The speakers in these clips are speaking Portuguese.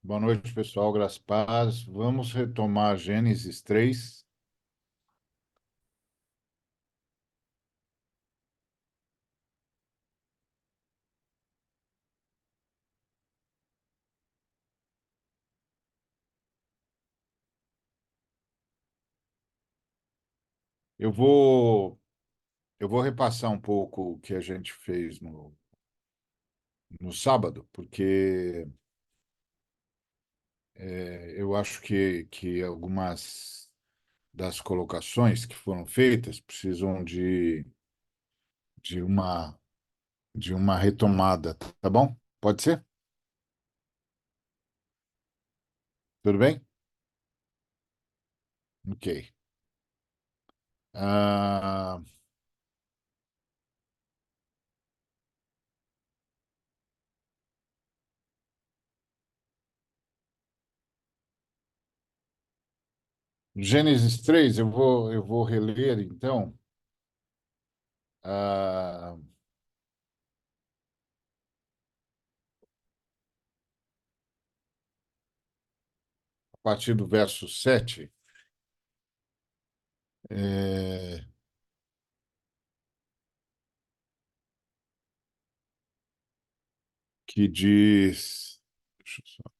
Boa noite, pessoal. Graças a paz. Vamos retomar Gênesis 3. Eu vou, eu vou repassar um pouco o que a gente fez no sábado, porque eu acho que algumas das colocações que foram feitas precisam de uma, de uma retomada, tá bom? Pode ser? Tudo bem? Ok. Ah, Gênesis 3, eu vou reler, então, a partir do verso 7. é, que diz. Deixa eu só-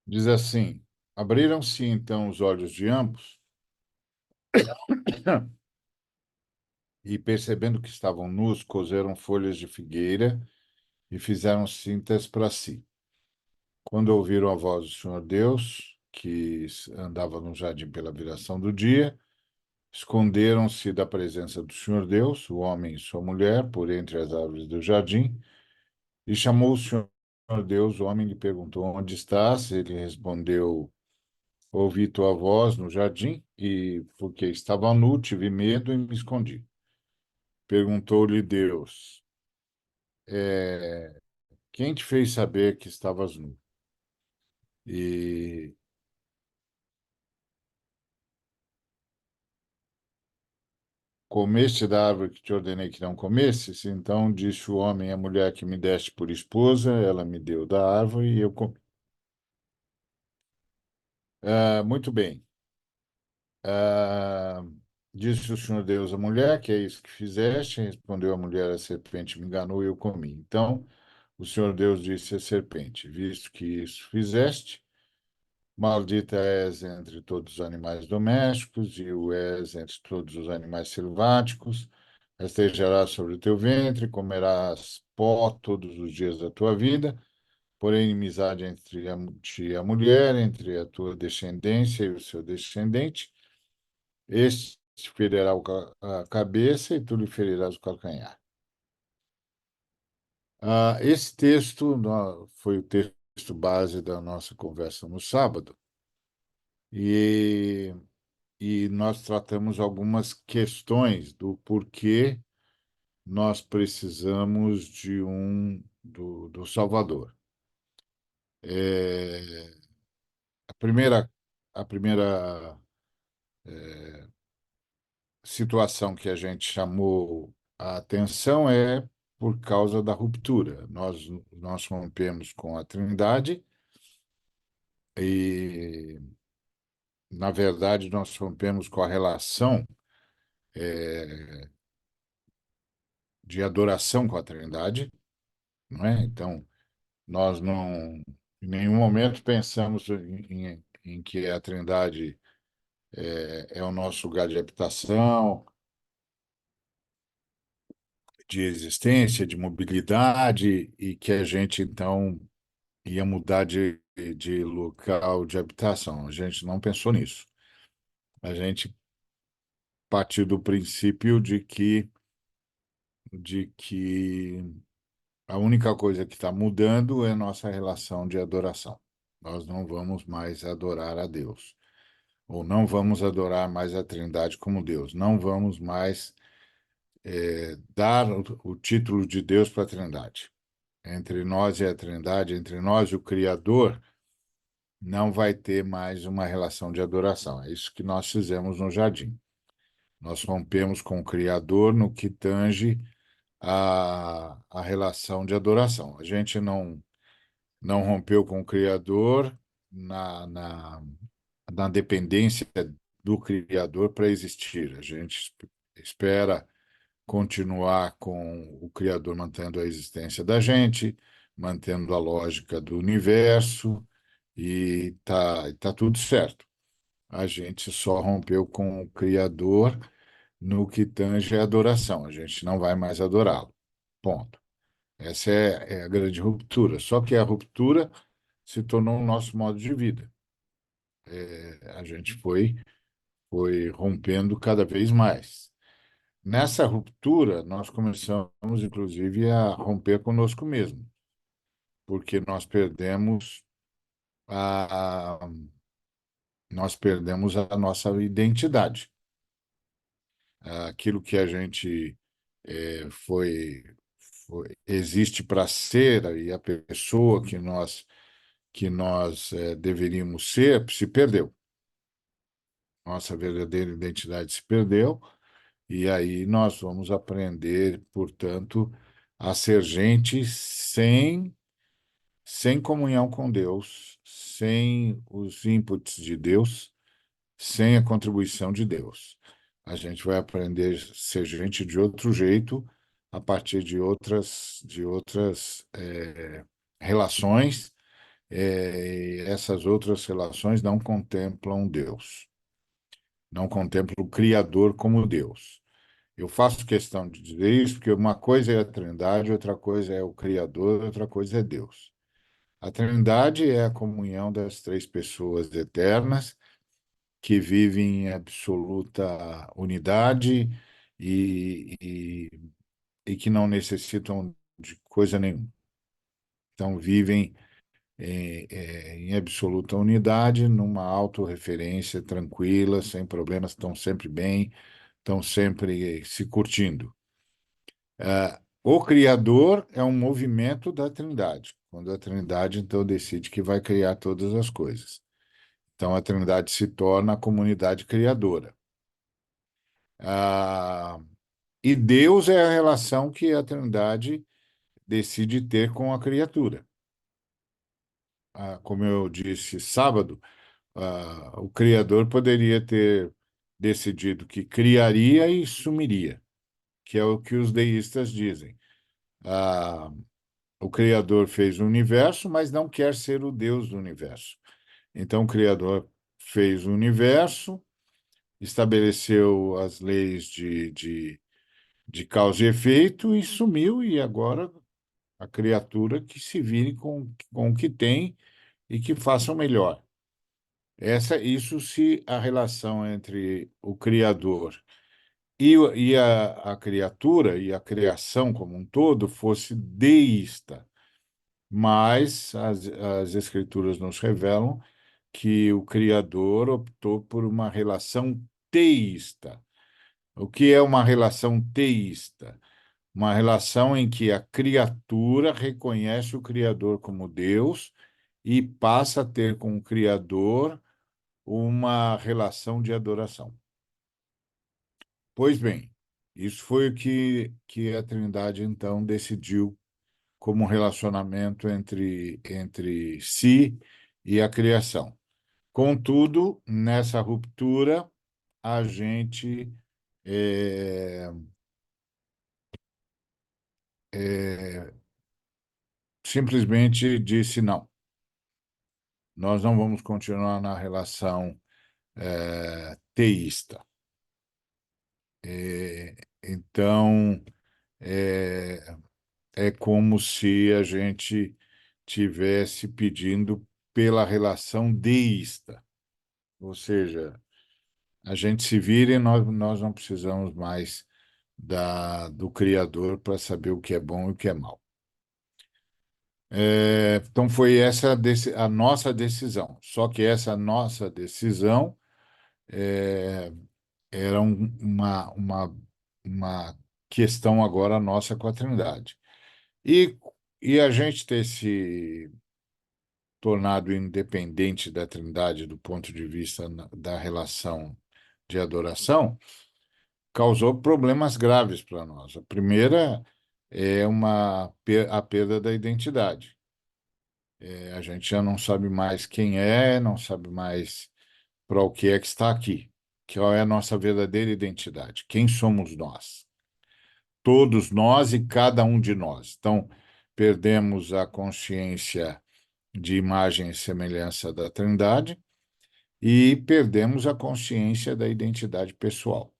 Diz assim: Abriram-se então os olhos de ambos, e percebendo que estavam nus, coseram folhas de figueira e fizeram cintas para si. Quando ouviram a voz do Senhor Deus, que andava no jardim pela viração do dia, esconderam-se da presença do Senhor Deus, o homem e sua mulher, por entre as árvores do jardim, e chamou o Senhor Deus. O homem lhe perguntou: Onde estás? Ele respondeu: Ouvi tua voz no jardim e, porque estava nu, tive medo e me escondi. Perguntou-lhe Deus: Quem te fez saber que estavas nu? E comeste da árvore que te ordenei que não comesses? Então disse o homem: A mulher que me deste por esposa, ela me deu da árvore e eu comi. Muito bem. Ah, disse o Senhor Deus à mulher: Que é isso que fizeste? Respondeu a mulher: A serpente me enganou e eu comi. Então o Senhor Deus disse à serpente: Visto que isso fizeste, maldita és entre todos os animais domésticos e o és entre todos os animais selváticos. Rastejarás sobre o teu ventre, comerás pó todos os dias da tua vida. Porém, inimizade entre ti e a mulher, entre a tua descendência e o seu descendente. Este te ferirá a cabeça e tu lhe ferirás o calcanhar. Esse texto foi o texto base da nossa conversa no sábado, e, e nós tratamos algumas questões do porquê nós precisamos do Salvador. É, a primeira, a primeira situação que a gente chamou a atenção é por causa da ruptura. Nós rompemos com a Trindade e, na verdade, nós rompemos com a relação de adoração com a Trindade, não é? Então, nós não, em nenhum momento pensamos em que a Trindade é o nosso lugar de habitação, de existência, de mobilidade, e que a gente, então, ia mudar de local de habitação. A gente não pensou nisso. A gente partir do princípio de que a única coisa que está mudando é nossa relação de adoração. Nós não vamos mais adorar a Deus, ou não vamos adorar mais a Trindade como Deus. Não vamos mais dar o título de Deus para a Trindade. Entre nós e a Trindade, entre nós e o Criador, não vai ter mais uma relação de adoração. É isso que nós fizemos no jardim. Nós rompemos com o Criador no que tange a relação de adoração. A gente não rompeu com o Criador na dependência do Criador para existir. A gente espera continuar com o Criador mantendo a existência da gente, mantendo a lógica do universo, e tá tudo certo. A gente só rompeu com o Criador no que tange a adoração. A gente não vai mais adorá-lo. Ponto. Essa é a grande ruptura. Só que a ruptura se tornou o nosso modo de vida. A gente foi rompendo cada vez mais. Nessa ruptura, nós começamos, inclusive, a romper conosco mesmo, porque a, nós perdemos a nossa identidade. Aquilo que a gente existe para ser e a pessoa que nós deveríamos ser se perdeu. Nossa verdadeira identidade se perdeu. E aí nós vamos aprender, portanto, a ser gente sem comunhão com Deus, sem os inputs de Deus, sem a contribuição de Deus. A gente vai aprender a ser gente de outro jeito, a partir de outras relações. Essas outras relações não contemplam Deus, não contemplam o Criador como Deus. Eu faço questão de dizer isso porque uma coisa é a Trindade, outra coisa é o Criador, outra coisa é Deus. A Trindade é a comunhão das três pessoas eternas que vivem em absoluta unidade e que não necessitam de coisa nenhuma. Então, vivem em absoluta unidade, numa autorreferência tranquila, sem problemas, estão sempre bem, estão sempre se curtindo. O Criador é um movimento da Trindade, quando a Trindade então decide que vai criar todas as coisas. Então a Trindade se torna a comunidade criadora. Ah, e Deus é a relação que a Trindade decide ter com a criatura. Como eu disse sábado, o Criador poderia ter decidido que criaria e sumiria, que é o que os deístas dizem. Ah, O Criador fez o universo, mas não quer ser o Deus do universo. Então, o Criador fez o universo, estabeleceu as leis de causa e efeito e sumiu, e agora a criatura que se vire com o que tem e que faça o melhor. Isso se a relação entre o Criador e a criatura e a criação como um todo fosse deísta. Mas as Escrituras nos revelam que o Criador optou por uma relação teísta. O que é uma relação teísta? Uma relação em que a criatura reconhece o Criador como Deus e passa a ter com o Criador uma relação de adoração. Pois bem, isso foi o que a Trindade então decidiu como um relacionamento entre si e a criação. Contudo, nessa ruptura, a gente é, é, simplesmente disse não. Nós não vamos continuar na relação teísta. Então, é, é como se a gente tivesse pedindo pela relação deísta, ou seja, a gente se vira e nós não precisamos mais do Criador para saber o que é bom e o que é mal. Então foi essa a nossa decisão. Só que essa nossa decisão é, era uma questão agora nossa com a Trindade. E, e a gente ter se tornado independente da Trindade do ponto de vista da relação de adoração causou problemas graves para nós. A primeira é a perda da identidade. A gente já não sabe mais quem é, não sabe mais para o que é que está aqui. Qual é a nossa verdadeira identidade? Quem somos nós? Todos nós e cada um de nós. Então, perdemos a consciência de imagem e semelhança da Trindade e perdemos a consciência da identidade pessoal.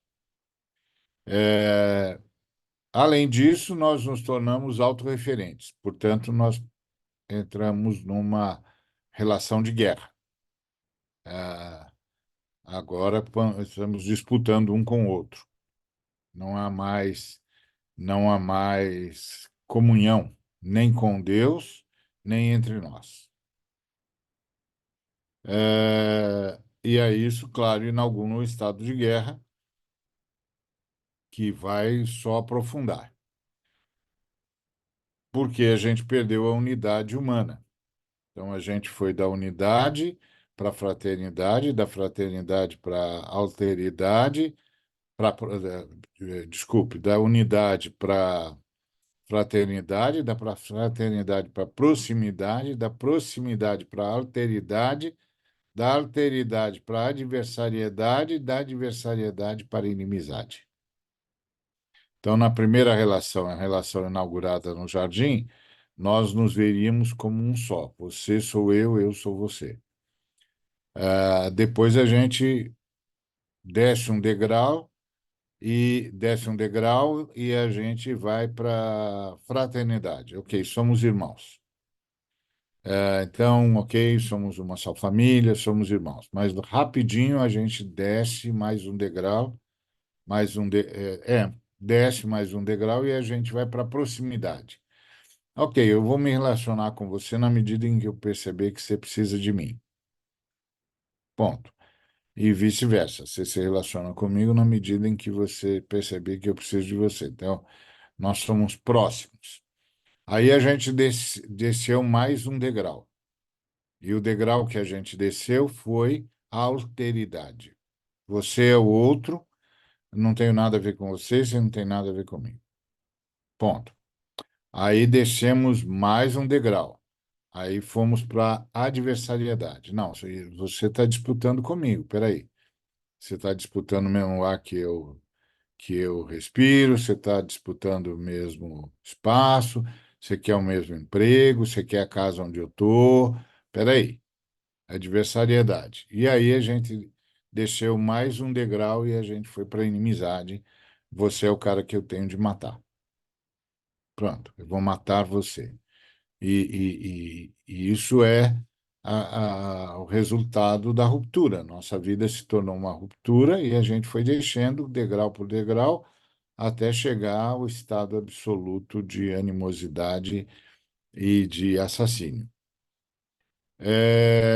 É, Além disso, nós nos tornamos autorreferentes, portanto, nós entramos numa relação de guerra. Ah, Agora estamos disputando um com o outro. Não há mais, não há mais comunhão, nem com Deus, nem entre nós. E é isso, claro, inaugura um estado de guerra que vai só aprofundar, porque a gente perdeu a unidade humana. Então, a gente foi da unidade para a fraternidade, da fraternidade para a alteridade, desculpe, da unidade para fraternidade, fraternidade para proximidade, da proximidade para alteridade, da alteridade para adversariedade, da adversariedade para inimizade. Então, na primeira relação, a relação inaugurada no jardim, nós nos veríamos como um só. Você sou eu sou você. Depois a gente desce um degrau desce um degrau e a gente vai para fraternidade. Ok, somos irmãos. Então, ok, somos uma só família, somos irmãos. Mas rapidinho a gente desce mais um degrau, mais um desce mais um degrau e a gente vai para proximidade. Ok, eu vou me relacionar com você na medida em que eu perceber que você precisa de mim. Ponto. E vice-versa. Você se relaciona comigo na medida em que você perceber que eu preciso de você. Então, nós somos próximos. Aí a gente desceu mais um degrau. E o degrau que a gente desceu foi a alteridade. Você é o outro, não tenho nada a ver com você, você não tem nada a ver comigo. Ponto. Aí descemos mais um degrau. Aí fomos para a adversariedade. Não, você está disputando comigo, peraí. Você está disputando o mesmo ar que eu respiro, você está disputando o mesmo espaço, você quer o mesmo emprego, você quer a casa onde eu estou. Peraí, adversariedade. E aí a gente desceu mais um degrau e a gente foi para a inimizade. Você é o cara que eu tenho de matar. Pronto, eu vou matar você. E isso é o resultado da ruptura. Nossa vida se tornou uma ruptura e a gente foi descendo degrau por degrau até chegar ao estado absoluto de animosidade e de assassínio.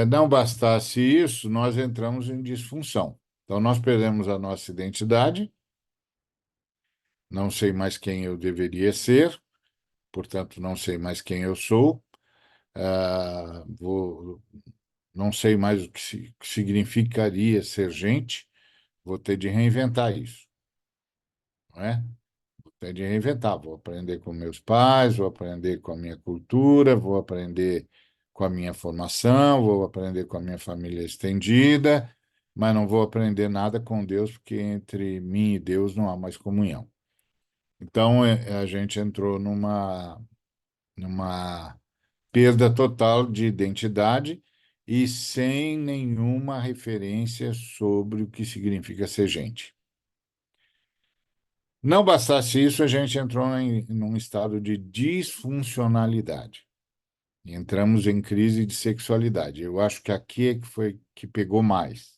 Não bastasse isso, nós entramos em disfunção. Então, nós perdemos a nossa identidade, não sei mais quem eu deveria ser, portanto, não sei mais quem eu sou. Não sei mais que significaria ser gente, vou ter de reinventar isso, não é? Vou ter de reinventar, vou aprender com meus pais, vou aprender com a minha cultura, vou aprender com a minha formação, vou aprender com a minha família estendida, mas não vou aprender nada com Deus, porque entre mim e Deus não há mais comunhão. Então, a gente entrou numa perda total de identidade e sem nenhuma referência sobre o que significa ser gente. Não bastasse isso, a gente entrou num estado de disfuncionalidade. Entramos em crise de sexualidade. Eu acho que aqui é que foi que pegou mais.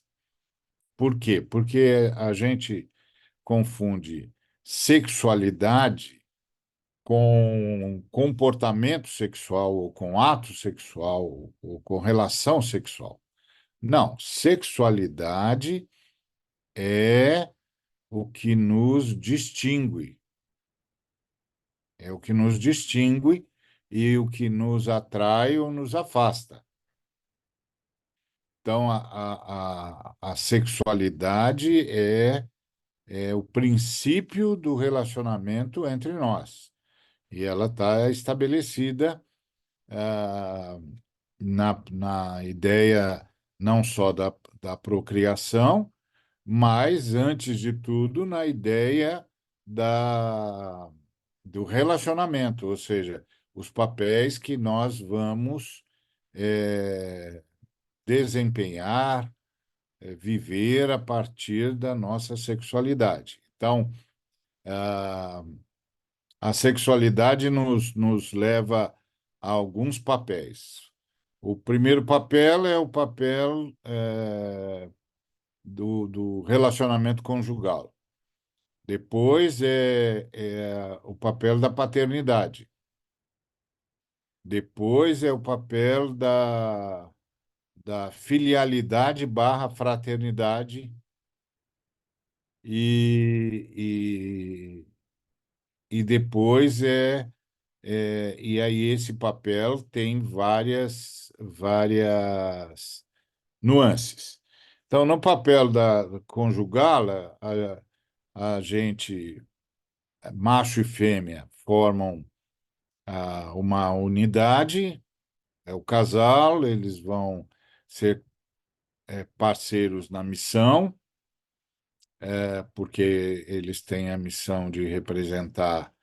Por quê? Porque a gente confunde sexualidade com comportamento sexual, ou com ato sexual, ou com relação sexual. Não, sexualidade é o que nos distingue, é o que nos distingue e o que nos atrai ou nos afasta. Então, a sexualidade é o princípio do relacionamento entre nós. E ela está estabelecida ah, na ideia não só da procriação, mas, antes de tudo, na ideia do relacionamento, ou seja, os papéis que nós vamos desempenhar, viver a partir da nossa sexualidade. Então, a sexualidade nos leva a alguns papéis. O primeiro papel é o papel do relacionamento conjugal. Depois é o papel da paternidade. Depois é o papel da filialidade barra fraternidade. E depois e aí esse papel tem várias nuances. Então, no papel da conjugal, a gente, macho e fêmea, formam uma unidade, é o casal, eles vão ser parceiros na missão, porque eles têm a missão de representar,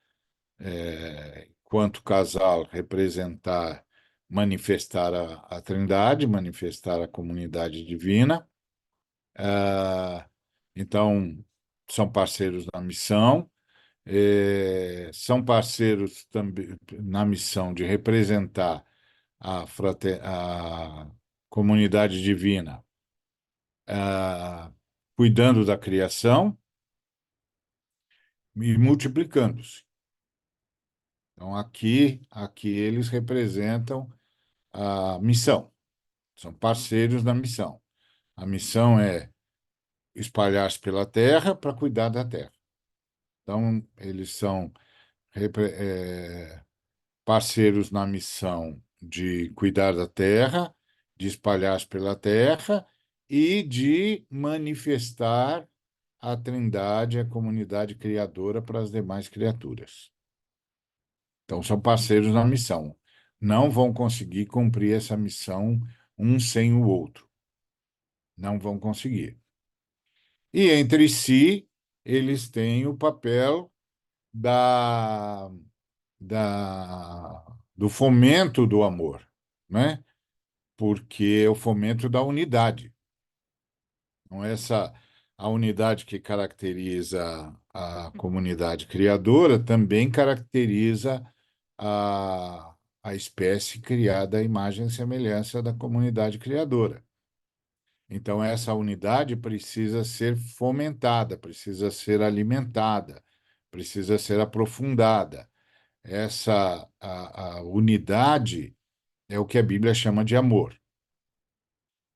quanto casal, representar, manifestar a Trindade, manifestar a comunidade divina. Ah, então, são parceiros na missão, são parceiros também na missão de representar a comunidade divina, ah, cuidando da criação e multiplicando-se. Então, aqui eles representam a missão, são parceiros da missão. A missão é espalhar-se pela terra para cuidar da terra. Então, eles são parceiros na missão de cuidar da terra, de espalhar-se pela terra e de manifestar a Trindade, a comunidade criadora para as demais criaturas. Então, são parceiros na missão. Não vão conseguir cumprir essa missão um sem o outro. Não vão conseguir. E entre si, eles têm o papel da, do fomento do amor, né? Porque é o fomento da unidade. Então, a unidade que caracteriza a comunidade criadora também caracteriza a espécie criada à imagem e semelhança da comunidade criadora. Então, essa unidade precisa ser fomentada, precisa ser alimentada, precisa ser aprofundada. A unidade é o que a Bíblia chama de amor.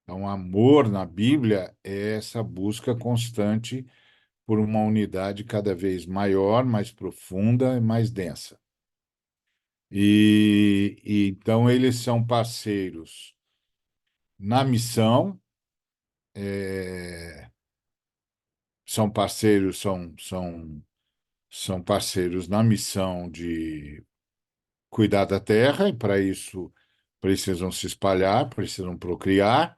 Então, amor na Bíblia é essa busca constante por uma unidade cada vez maior, mais profunda e mais densa. E então eles são parceiros na missão, é, são parceiros, são parceiros na missão de cuidar da terra, e para isso precisam se espalhar, precisam procriar,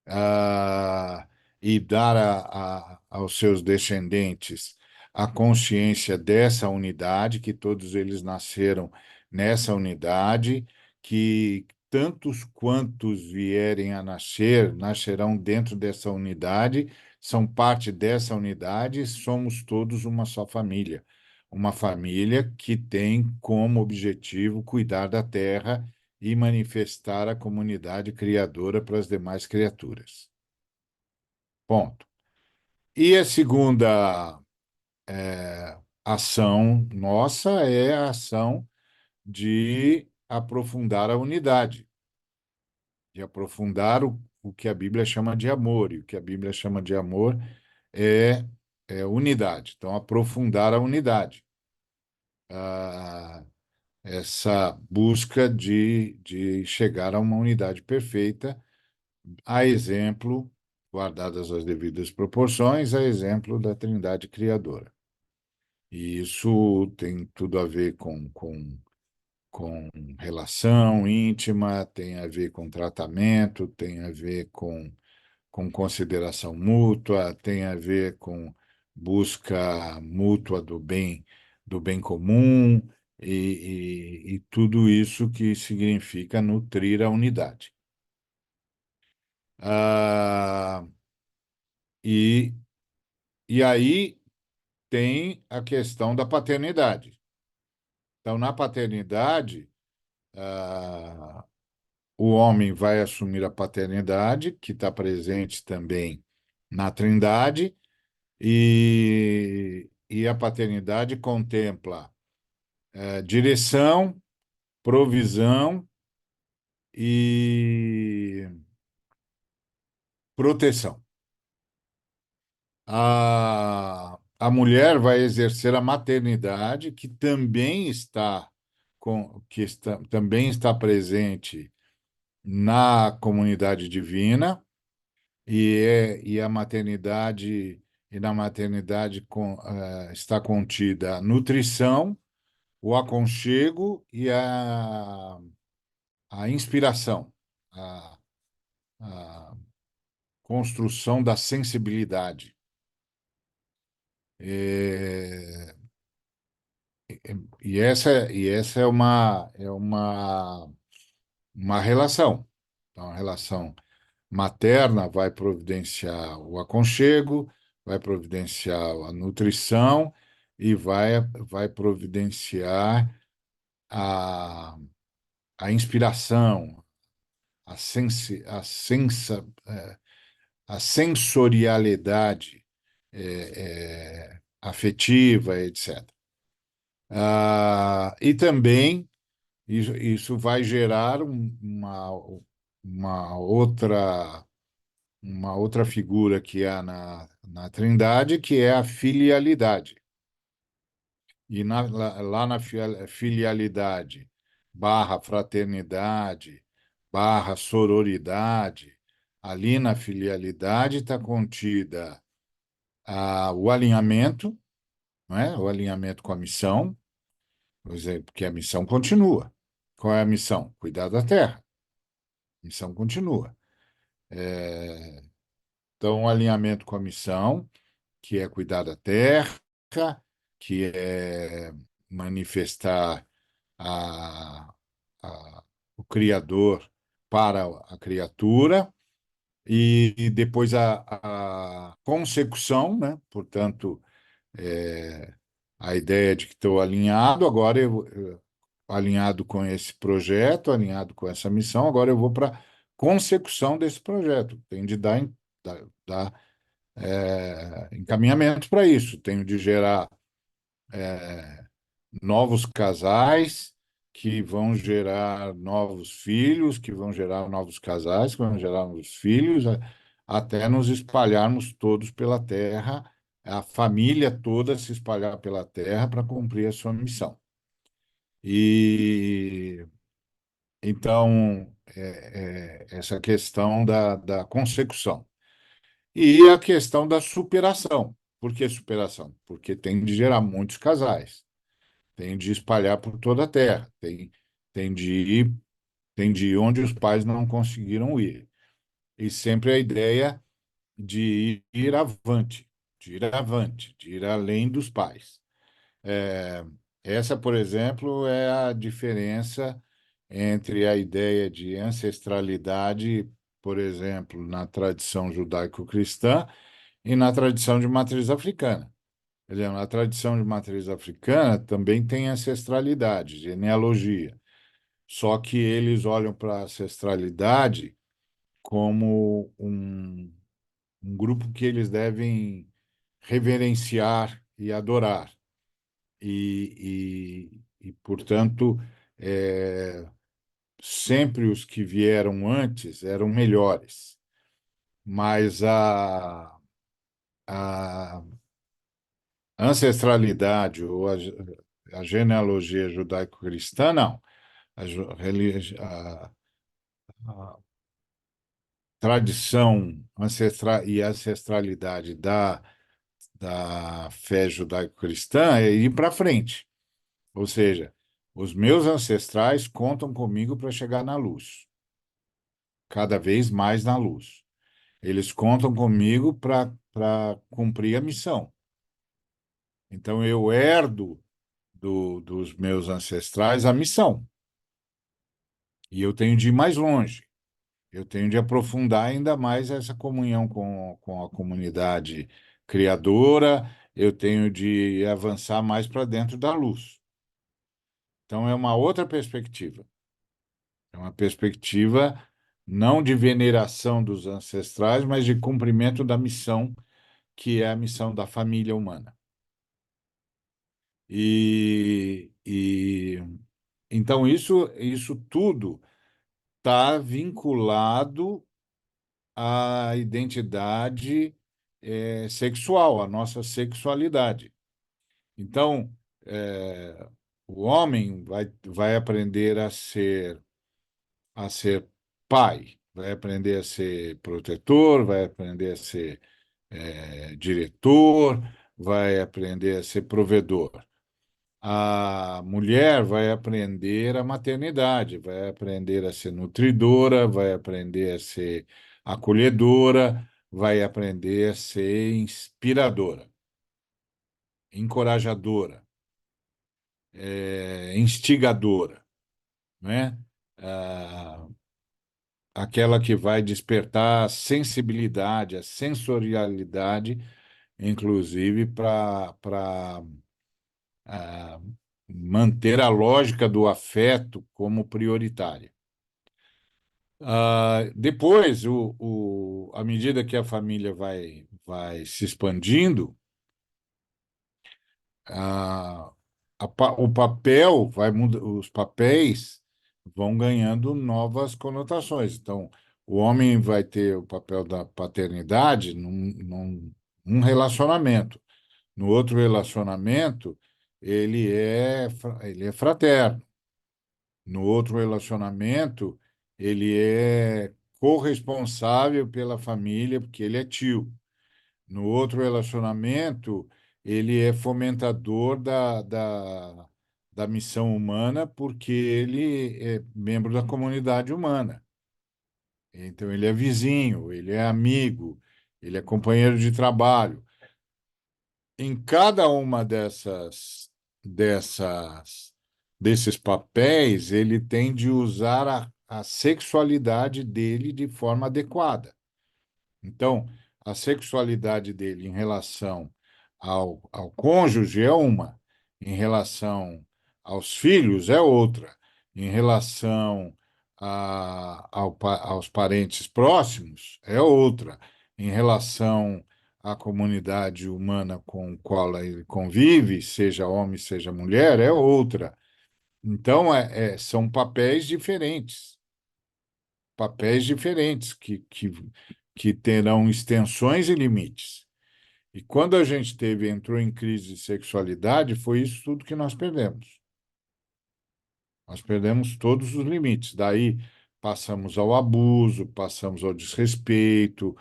ah, e dar aos seus descendentes a consciência dessa unidade, que todos eles nasceram nessa unidade, que tantos quantos vierem a nascer, nascerão dentro dessa unidade, são parte dessa unidade, somos todos uma só família. Uma família que tem como objetivo cuidar da terra e manifestar a comunidade criadora para as demais criaturas. Ponto. E a segunda ação nossa é a ação de aprofundar a unidade, de aprofundar o que a Bíblia chama de amor. E o que a Bíblia chama de amor é, é unidade. Então, aprofundar a unidade. Ah, essa busca de chegar a uma unidade perfeita, a exemplo, guardadas as devidas proporções, a exemplo da Trindade Criadora. E isso tem tudo a ver com relação íntima, tem a ver com tratamento, tem a ver com consideração mútua, tem a ver com busca mútua do bem comum e tudo isso que significa nutrir a unidade. Ah, e, e aí tem a questão da paternidade. Então, na paternidade, ah, o homem vai assumir a paternidade, que está presente também na Trindade, e a paternidade contempla direção, provisão e proteção. A mulher vai exercer a maternidade, também está presente na comunidade divina, e a maternidade, e na maternidade está contida a nutrição, o aconchego e a inspiração, a, a construção da sensibilidade. É, e essa uma relação. Então, a relação materna vai providenciar o aconchego, vai providenciar a nutrição e vai providenciar a, a inspiração, a sensorialidade afetiva, etc. E também isso vai gerar uma outra uma outra figura que há na Trindade, que é a filialidade. E lá na filialidade, barra fraternidade, barra sororidade, ali na filialidade está contida o alinhamento, não é? O alinhamento com a missão, por exemplo, porque a missão continua. Qual é a missão? Cuidar da terra. A missão continua. Então, o alinhamento com a missão, que é cuidar da terra, que é manifestar a, o Criador para a criatura, e depois a consecução, né? Portanto, é, a ideia de que estou alinhado, agora alinhado com esse projeto, alinhado com essa missão, agora eu vou para a consecução desse projeto. Tem de dar encaminhamento para isso, tenho de gerar novos casais que vão gerar novos filhos, que vão gerar novos casais, que vão gerar novos filhos, até nos espalharmos todos pela terra, a família toda se espalhar pela terra para cumprir a sua missão. E então, essa questão da consecução. E a questão da superação. Por que superação? Porque tem de gerar muitos casais, tem de espalhar por toda a terra, tem de ir, tem de ir onde os pais não conseguiram ir. E sempre a ideia de ir avante, de ir avante, de ir além dos pais. É, essa, por exemplo, é a diferença entre a ideia de ancestralidade, por exemplo, na tradição judaico-cristã e na tradição de matriz africana. Quer dizer, na tradição de matriz africana também tem ancestralidade, genealogia. Só que eles olham para a ancestralidade como um grupo que eles devem reverenciar e adorar. Portanto, é, sempre os que vieram antes eram melhores, mas a ancestralidade ou a genealogia judaico-cristã, não. A tradição ancestral e ancestralidade da fé judaico-cristã é ir para frente. Ou seja, os meus ancestrais contam comigo para chegar na luz, cada vez mais na luz. Eles contam comigo para cumprir a missão. Então, eu herdo dos meus ancestrais a missão. E eu tenho de ir mais longe. Eu tenho de aprofundar ainda mais essa comunhão com a comunidade criadora. Eu tenho de avançar mais para dentro da luz. Então, é uma outra perspectiva. É uma perspectiva não de veneração dos ancestrais, mas de cumprimento da missão, que é a missão da família humana. E então isso tudo está vinculado à identidade sexual, à nossa sexualidade. Então, o homem vai aprender a ser pai, vai aprender a ser protetor, vai aprender a ser diretor, vai aprender a ser provedor. A mulher vai aprender a maternidade, vai aprender a ser nutridora, vai aprender a ser acolhedora, vai aprender a ser inspiradora, encorajadora, instigadora, né? Ah, aquela que vai despertar a sensibilidade, a sensorialidade, inclusive para manter a lógica do afeto como prioritária. Depois, à medida que a família vai se expandindo, ah, o papel vai mudar, os papéis vão ganhando novas conotações. Então, o homem vai ter o papel da paternidade num relacionamento. No outro relacionamento, ele é fraterno. No outro relacionamento, ele é corresponsável pela família, porque ele é tio. No outro relacionamento, ele é fomentador da missão humana, porque ele é membro da comunidade humana. Então, ele é vizinho, ele é amigo, ele é companheiro de trabalho. Em cada uma dessas, desses papéis, ele tem de usar a sexualidade dele de forma adequada. Então, a sexualidade dele em relação ao cônjuge é uma, em relação aos filhos é outra, em relação aos parentes próximos é outra, em relação à comunidade humana com a qual ele convive, seja homem, seja mulher, é outra. Então, são papéis diferentes que terão extensões e limites. E quando a gente entrou em crise de sexualidade, foi isso tudo que nós perdemos. Nós perdemos todos os limites. Daí passamos ao abuso, passamos ao desrespeito,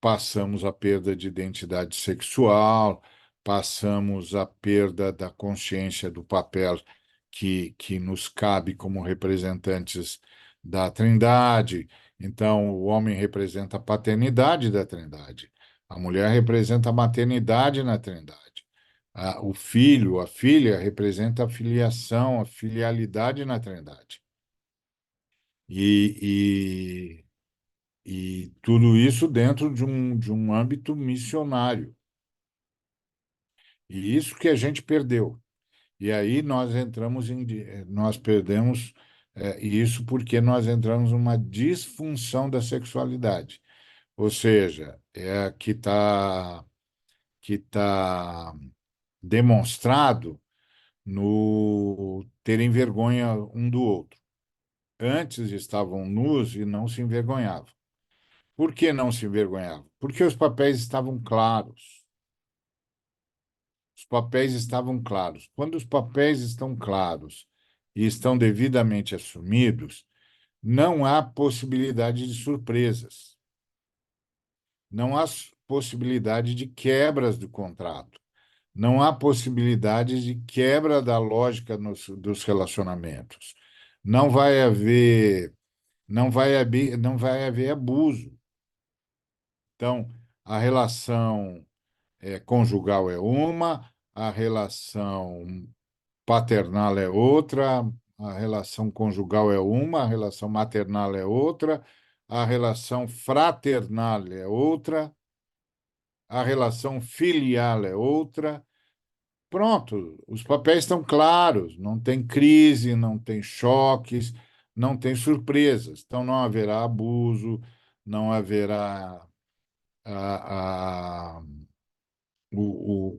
passamos à perda de identidade sexual, passamos à perda da consciência do papel que nos cabe como representantes da Trindade. Então, o homem representa a paternidade da Trindade, a mulher representa a maternidade na Trindade. O filho, a filha, representa a filiação, a filialidade na Trindade. E, e tudo isso dentro de um âmbito missionário. E isso que a gente perdeu. E aí nós perdemos isso porque nós entramos numa disfunção da sexualidade. ou seja, que tá demonstrado no terem vergonha um do outro. Antes estavam nus e não se envergonhavam. Por que não se envergonhavam? Porque os papéis estavam claros. Os papéis estavam claros. Quando os papéis estão claros e estão devidamente assumidos, não há possibilidade de surpresas, não há possibilidade de quebras do contrato, não há possibilidade de quebra da lógica dos relacionamentos. Não vai haver, não vai haver abuso. Então, a relação conjugal é uma, a relação paternal é outra, a relação conjugal é uma, a relação maternal é outra, a relação fraternal é outra, a relação filial é outra. Pronto, os papéis estão claros, não tem crise, não tem choques, não tem surpresas. Então não haverá abuso, não haverá a, a, o,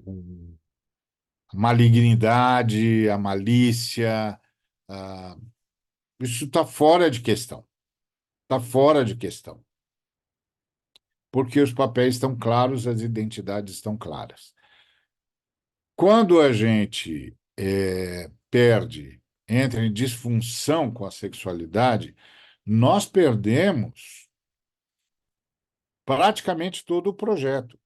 a malignidade, a malícia. a- Isso está fora de questão. Está fora de questão. Porque os papéis estão claros, as identidades estão claras. Quando a gente perde, entra em disfunção com a sexualidade, nós perdemos praticamente todo o projeto.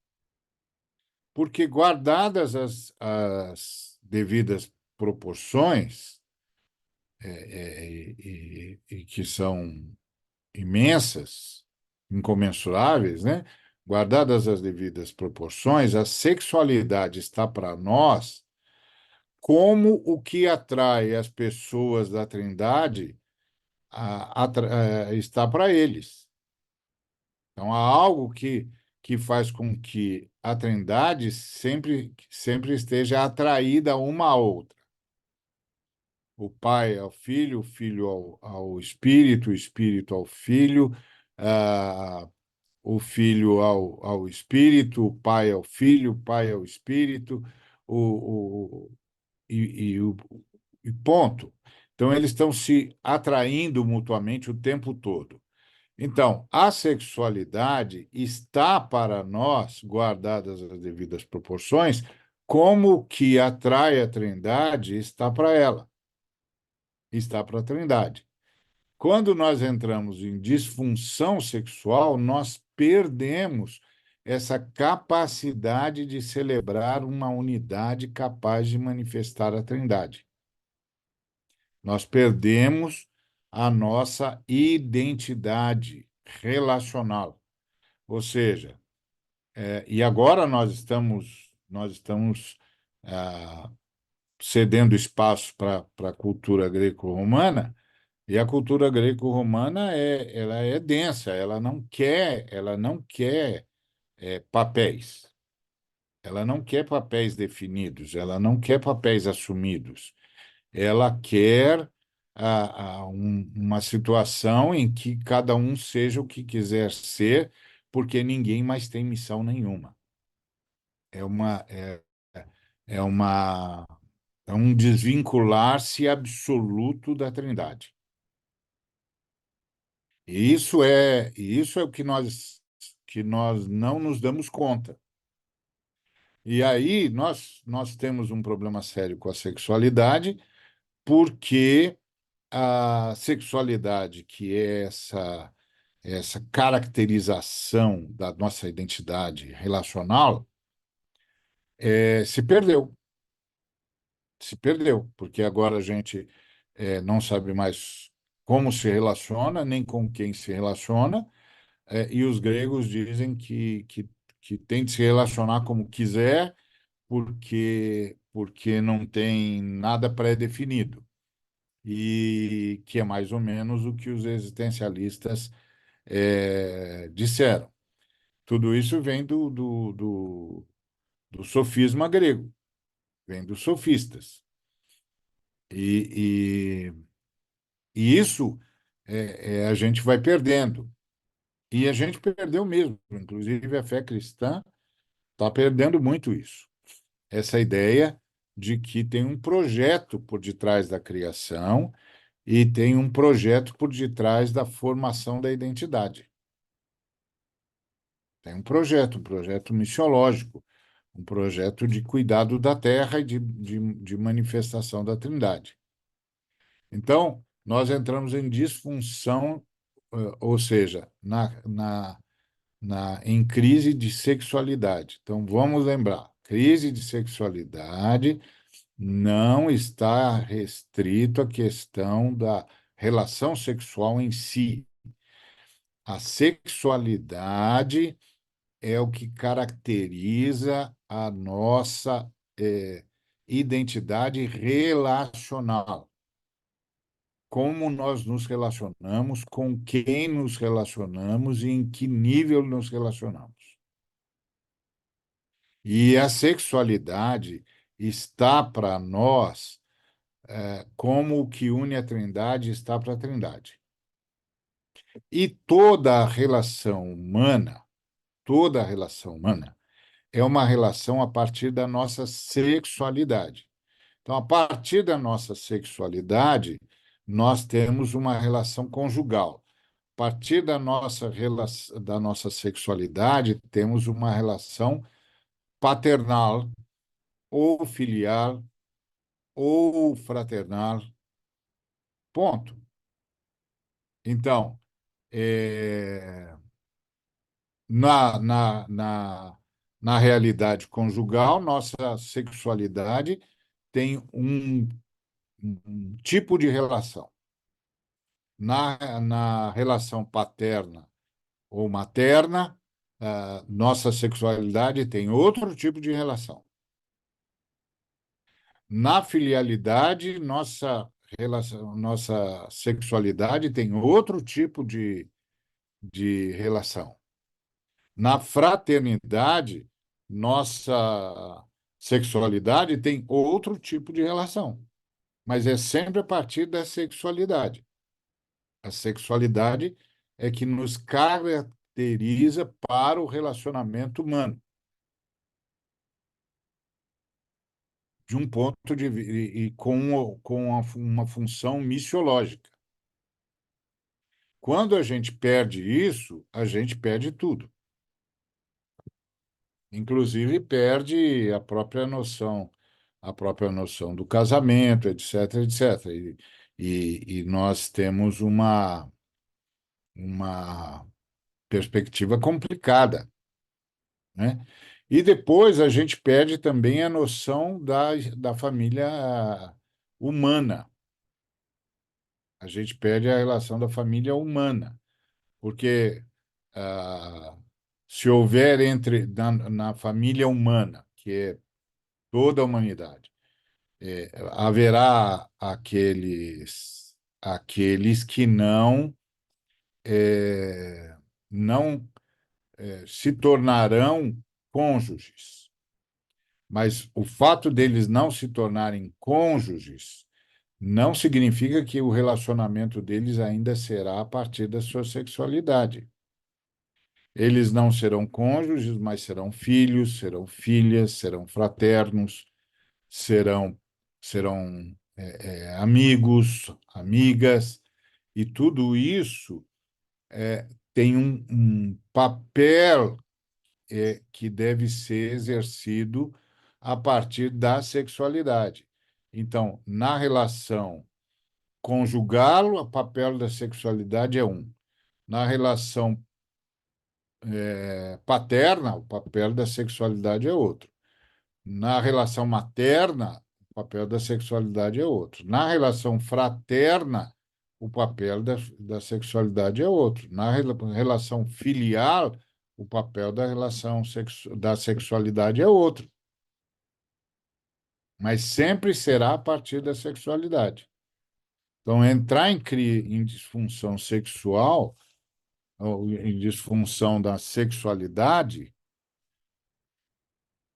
Porque, guardadas as devidas proporções, e que são imensas, incomensuráveis, né? Guardadas as devidas proporções, a sexualidade está para nós como o que atrai as pessoas da Trindade está para eles. Então, há algo que faz com que a Trindade sempre esteja atraída uma à outra. O Pai ao Filho, o Filho ao Espírito, o Espírito ao Filho, ah, o Filho ao Espírito, o Pai ao Filho, o Pai ao Espírito, o, o, e e ponto. Então, eles estão se atraindo mutuamente o tempo todo. Então, a sexualidade está para nós, guardadas as devidas proporções, como o que atrai a Trindade está para ela, está para a Trindade. Quando nós entramos em disfunção sexual, nós perdemos essa capacidade de celebrar uma unidade capaz de manifestar a Trindade. Nós perdemos a nossa identidade relacional. Ou seja, e agora nós estamos cedendo espaço para a cultura greco-romana, e a cultura greco-romana ela é densa, ela não quer papéis, ela não quer papéis definidos, ela não quer papéis assumidos. Ela quer uma situação em que cada um seja o que quiser ser, porque ninguém mais tem missão nenhuma. É uma, é, é uma, é um desvincular-se absoluto da Trindade. E isso é o que nós não nos damos conta. E aí nós temos um problema sério com a sexualidade, porque a sexualidade, que é essa caracterização da nossa identidade relacional, se perdeu. Se perdeu, porque agora a gente não sabe mais como se relaciona, nem com quem se relaciona, e os gregos dizem que tem de se relacionar como quiser, porque não tem nada pré-definido. E que é mais ou menos o que os existencialistas disseram. Tudo isso vem do sofisma grego, vem dos sofistas. E, e isso a gente vai perdendo. E a gente perdeu mesmo. Inclusive, a fé cristã está perdendo muito isso. Essa ideia de que tem um projeto por detrás da criação e tem um projeto por detrás da formação da identidade. Tem um projeto missiológico, um projeto de cuidado da terra e de manifestação da Trindade. Então, nós entramos em disfunção, ou seja, em crise de sexualidade. Então, vamos lembrar: crise de sexualidade não está restrito à questão da relação sexual em si. A sexualidade é o que caracteriza a nossa identidade relacional. Como nós nos relacionamos, com quem nos relacionamos e em que nível nos relacionamos. E a sexualidade está para nós como o que une a Trindade está para a Trindade. E toda relação humana, é uma relação a partir da nossa sexualidade. Então, a partir da nossa sexualidade, nós temos uma relação conjugal. A partir da nossa sexualidade, temos uma relação paternal, ou filial, ou fraternal. Ponto. Então, é, na realidade conjugal, nossa sexualidade tem um tipo de relação. Na relação paterna ou materna, nossa sexualidade tem outro tipo de relação. Na filialidade, nossa sexualidade tem outro tipo de relação. Na fraternidade, nossa sexualidade tem outro tipo de relação, mas é sempre a partir da sexualidade. A sexualidade é que nos caracteriza para o relacionamento humano, de um ponto de e com uma função missiológica. Quando a gente perde isso, a gente perde tudo. Inclusive perde a própria noção do casamento, etc, etc. E nós temos uma perspectiva complicada, né? E depois a gente perde também a noção da família humana. A gente perde a relação da família humana, porque ah, se houver na família humana, que é toda a humanidade, haverá aqueles que não se tornarão cônjuges. Mas o fato deles não se tornarem cônjuges não significa que o relacionamento deles ainda será a partir da sua sexualidade. Eles não serão cônjuges, mas serão filhos, serão filhas, serão fraternos, serão, serão amigos, amigas, e tudo isso tem um papel que deve ser exercido a partir da sexualidade. Então, na relação conjugal, o papel da sexualidade é um. Na relação paterna, o papel da sexualidade é outro. Na relação materna, o papel da sexualidade é outro. Na relação fraterna, o papel da sexualidade é outro. Na relação filial, o papel da sexualidade é outro. Mas sempre será a partir da sexualidade. Então, entrar em disfunção sexual, ou em disfunção da sexualidade,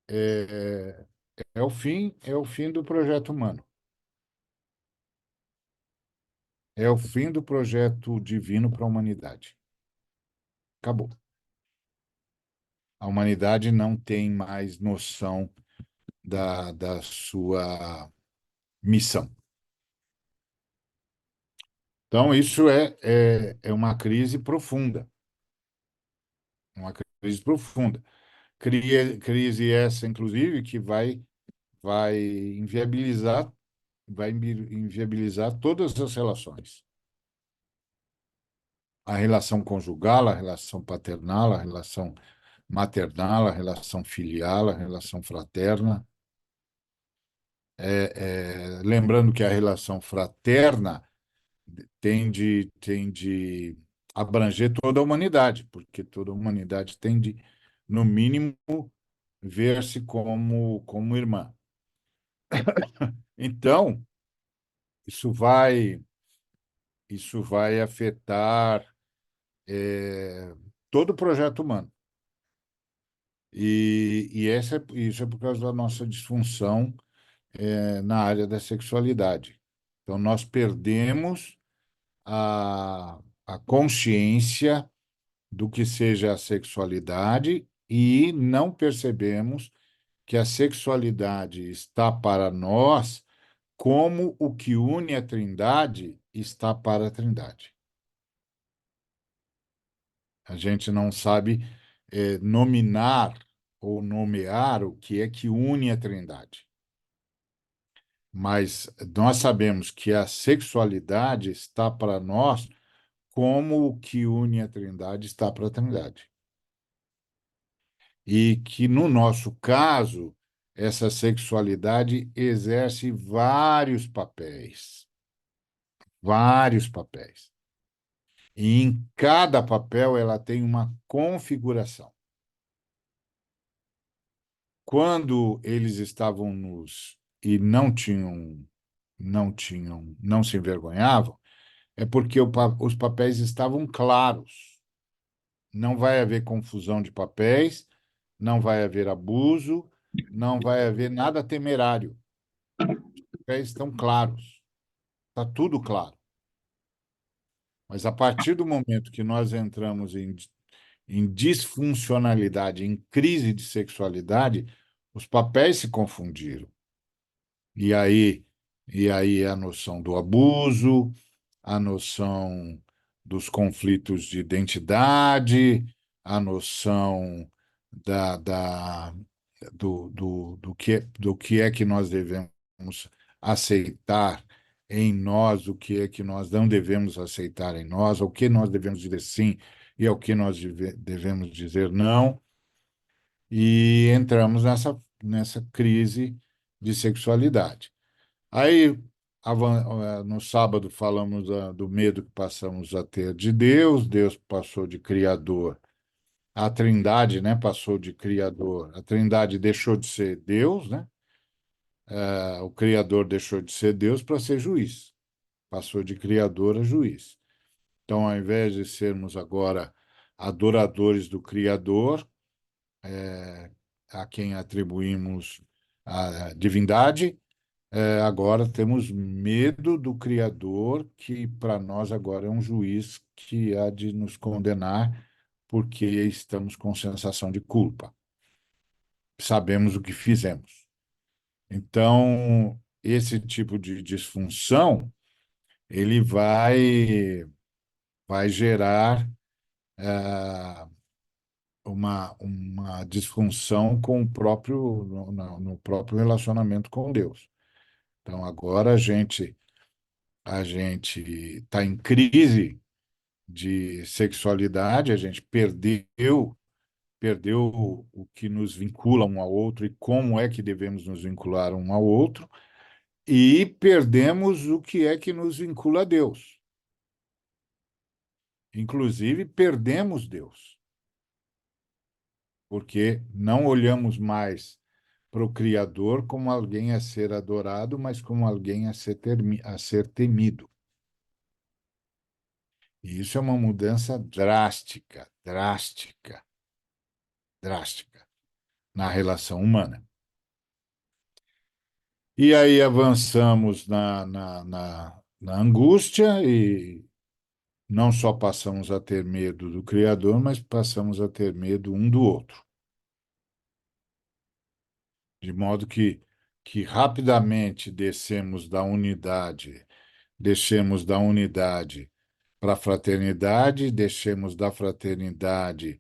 é o fim do projeto humano. É o fim do projeto divino para a humanidade. Acabou. A humanidade não tem mais noção da sua missão. Então, isso é uma crise profunda, uma crise profunda. Crise essa, inclusive, que vai inviabilizar, inviabilizar todas as relações. A relação conjugal, a relação paternal, a relação maternal, a relação filial, a relação fraterna. Lembrando que a relação fraterna tem de abranger toda a humanidade, porque toda a humanidade tem de, no mínimo, ver-se como irmã. Então, isso vai, isso vai afetar todo o projeto humano. Isso é por causa da nossa disfunção na área da sexualidade. Então, nós perdemos a consciência do que seja a sexualidade e não percebemos que a sexualidade está para nós como o que une a Trindade está para a Trindade. A gente não sabe nominar ou nomear o que é que une a Trindade. Mas nós sabemos que a sexualidade está para nós como o que une a Trindade está para a Trindade. E que, no nosso caso, essa sexualidade exerce vários papéis, vários papéis. E em cada papel ela tem uma configuração. Quando eles estavam nus e não se envergonhavam, é porque os papéis estavam claros. Não vai haver confusão de papéis, não vai haver abuso, não vai haver nada temerário. Os papéis estão claros, está tudo claro. Mas a partir do momento que nós entramos em disfuncionalidade, em crise de sexualidade, os papéis se confundiram. E aí, e aí a noção do abuso, a noção dos conflitos de identidade, a noção da, do que é que nós devemos aceitar em nós, o que é que nós não devemos aceitar em nós, ao que nós devemos dizer sim e ao que nós devemos dizer não, e entramos nessa crise de sexualidade. Aí, no sábado, falamos do medo que passamos a ter de Deus. Deus passou de Criador. A Trindade, né, passou de Criador. A Trindade deixou de ser Deus, né? O Criador deixou de ser Deus para ser juiz. Passou de Criador a juiz. Então, ao invés de sermos agora adoradores do Criador, a quem atribuímos a divindade, agora temos medo do Criador, que para nós agora é um juiz que há de nos condenar porque estamos com sensação de culpa. Sabemos o que fizemos. Então, esse tipo de disfunção, ele vai gerar uma disfunção com o próprio, no próprio relacionamento com Deus. Então, agora a gente está em crise de sexualidade, a gente perdeu o que nos vincula um ao outro e como é que devemos nos vincular um ao outro, e perdemos o que é que nos vincula a Deus. Inclusive, perdemos Deus, porque não olhamos mais para o Criador como alguém a ser adorado, mas como alguém a ser temido. E isso é uma mudança drástica, drástica, drástica na relação humana. E aí avançamos na angústia não só passamos a ter medo do Criador, mas passamos a ter medo um do outro. De modo que rapidamente descemos da unidade para a fraternidade, descemos da fraternidade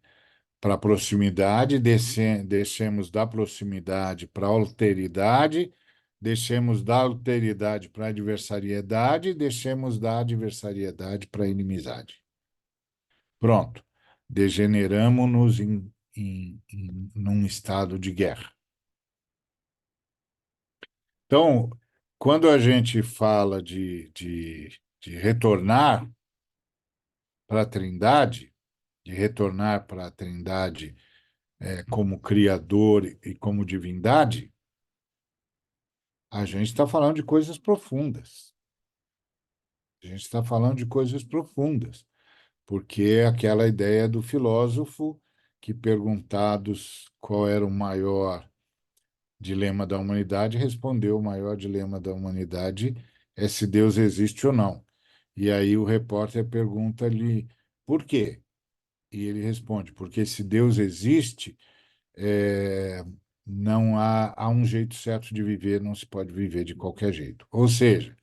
para a proximidade, descemos da proximidade para a alteridade, descemos da alteridade para a adversariedade, descemos da adversariedade para a inimizade. Pronto. Degeneramos-nos num estado de guerra. Então, quando a gente fala de retornar para a Trindade, de retornar para a Trindade como Criador e como divindade, a gente está falando de coisas profundas. A gente está falando de coisas profundas, porque é aquela ideia do filósofo que, perguntados qual era o maior dilema da humanidade, respondeu: o maior dilema da humanidade é se Deus existe ou não. E aí o repórter pergunta-lhe por quê? E ele responde: porque se Deus existe, é, não há um jeito certo de viver, não se pode viver de qualquer jeito. Ou seja,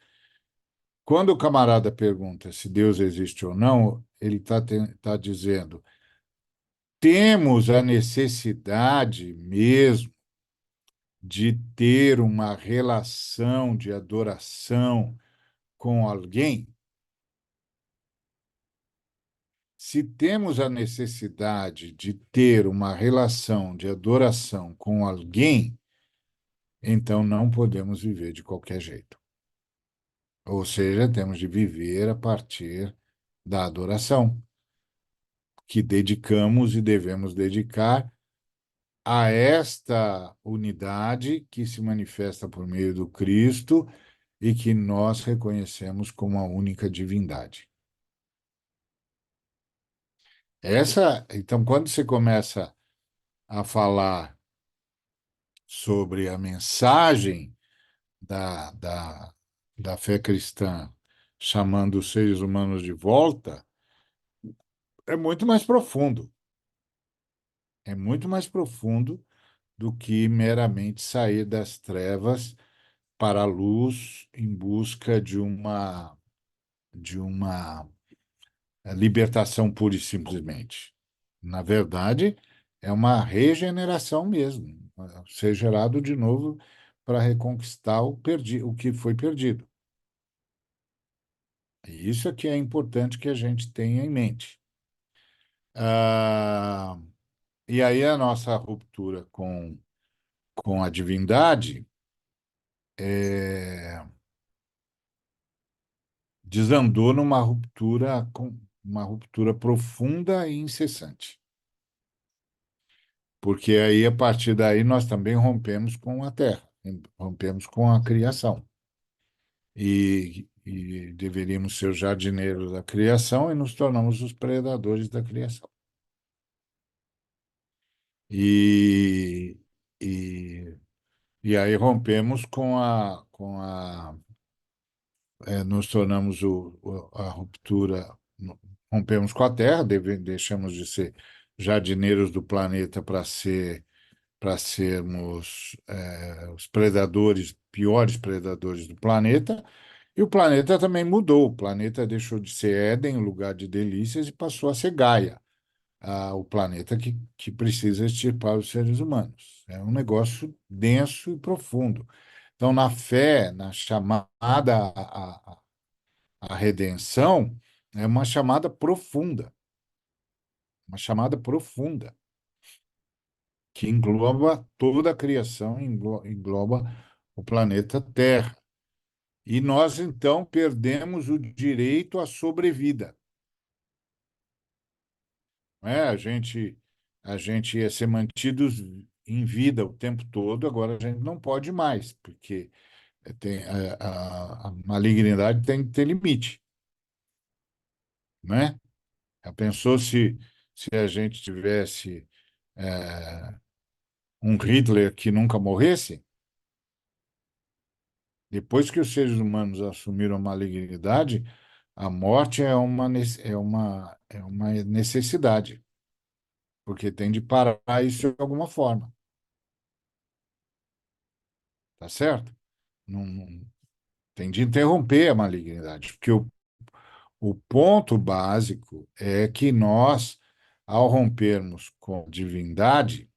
quando o camarada pergunta se Deus existe ou não, ele tá dizendo: temos a necessidade mesmo de ter uma relação de adoração com alguém. Se temos a necessidade de ter uma relação de adoração com alguém, então não podemos viver de qualquer jeito. Ou seja, temos de viver a partir da adoração, que dedicamos e devemos dedicar a esta unidade que se manifesta por meio do Cristo e que nós reconhecemos como a única divindade. Então, quando você começa a falar sobre a mensagem da, da, da fé cristã, chamando os seres humanos de volta, é muito mais profundo. É muito mais profundo do que meramente sair das trevas para a luz em busca de uma libertação pura e simplesmente. Na verdade, é uma regeneração mesmo, ser gerado de novo para reconquistar o que foi perdido. E isso é que é importante que a gente tenha em mente. Ah, e aí a nossa ruptura com a divindade desandou uma ruptura profunda e incessante. Porque aí, a partir daí, nós também rompemos com a terra, rompemos com a criação. E deveríamos ser os jardineiros da criação e nos tornamos os predadores da criação. E, e, e aí rompemos nos tornamos a ruptura, rompemos com a terra, deixamos de ser jardineiros do planeta para sermos os predadores, piores predadores do planeta, e o planeta também mudou. O planeta deixou de ser Éden, lugar de delícias, e passou a ser Gaia, o planeta que precisa extirpar os seres humanos. É um negócio denso e profundo. Então, na fé, na chamada à redenção, é uma chamada profunda que engloba toda a criação, engloba o planeta Terra. E nós, então, perdemos o direito à sobrevida. Não é? A gente ia ser mantidos em vida o tempo todo, agora a gente não pode mais, porque a malignidade tem que ter limite, né? Já pensou se a gente tivesse um Hitler que nunca morresse? Depois que os seres humanos assumiram a malignidade, A morte é uma necessidade, porque tem de parar isso de alguma forma, tá certo? Tem de interromper a malignidade, porque o ponto básico é que nós, ao rompermos com a divindade,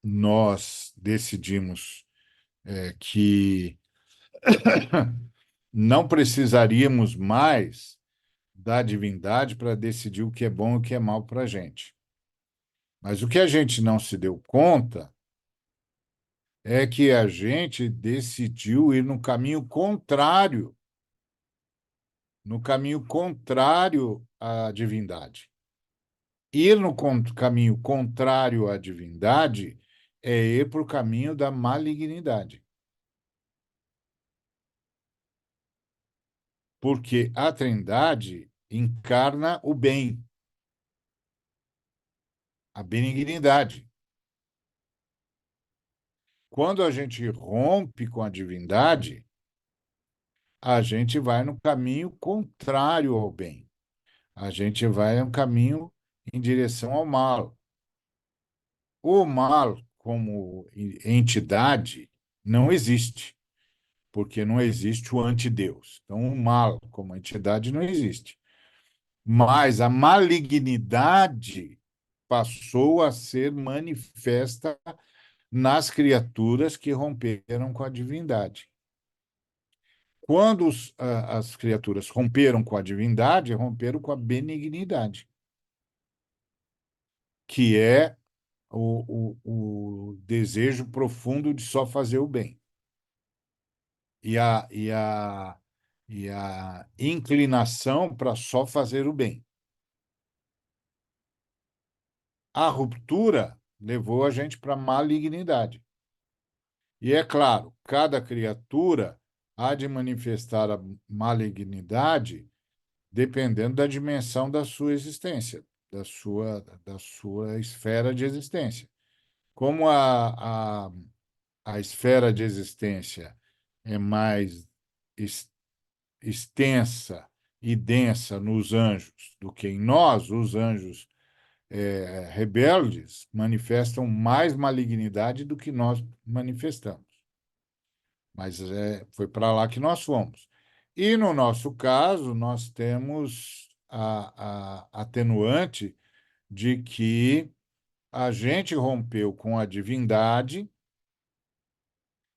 nós decidimos que não precisaríamos mais da divindade para decidir o que é bom e o que é mal para a gente. Mas o que a gente não se deu conta é que a gente decidiu ir no caminho contrário à divindade. Ir no caminho contrário à divindade é ir para o caminho da malignidade, porque a Trindade encarna o bem, a benignidade. Quando a gente rompe com a divindade, a gente vai no caminho contrário ao bem. A gente vai um caminho em direção ao mal. O mal, como entidade, não existe, porque não existe o antideus. Então, o mal, como entidade, não existe. Mas a malignidade passou a ser manifesta nas criaturas que romperam com a divindade. Quando as criaturas romperam com a divindade, romperam com a benignidade, que é o desejo profundo de só fazer o bem. E a inclinação para só fazer o bem. A ruptura levou a gente para a malignidade. E é claro, cada criatura há de manifestar a malignidade dependendo da dimensão da sua existência, da sua esfera de existência. Como a esfera de existência é mais es- extensa e densa nos anjos do que em nós, os anjos rebeldes manifestam mais malignidade do que nós manifestamos. Mas foi para lá que nós fomos. E no nosso caso, nós temos a atenuante de que a gente rompeu com a divindade,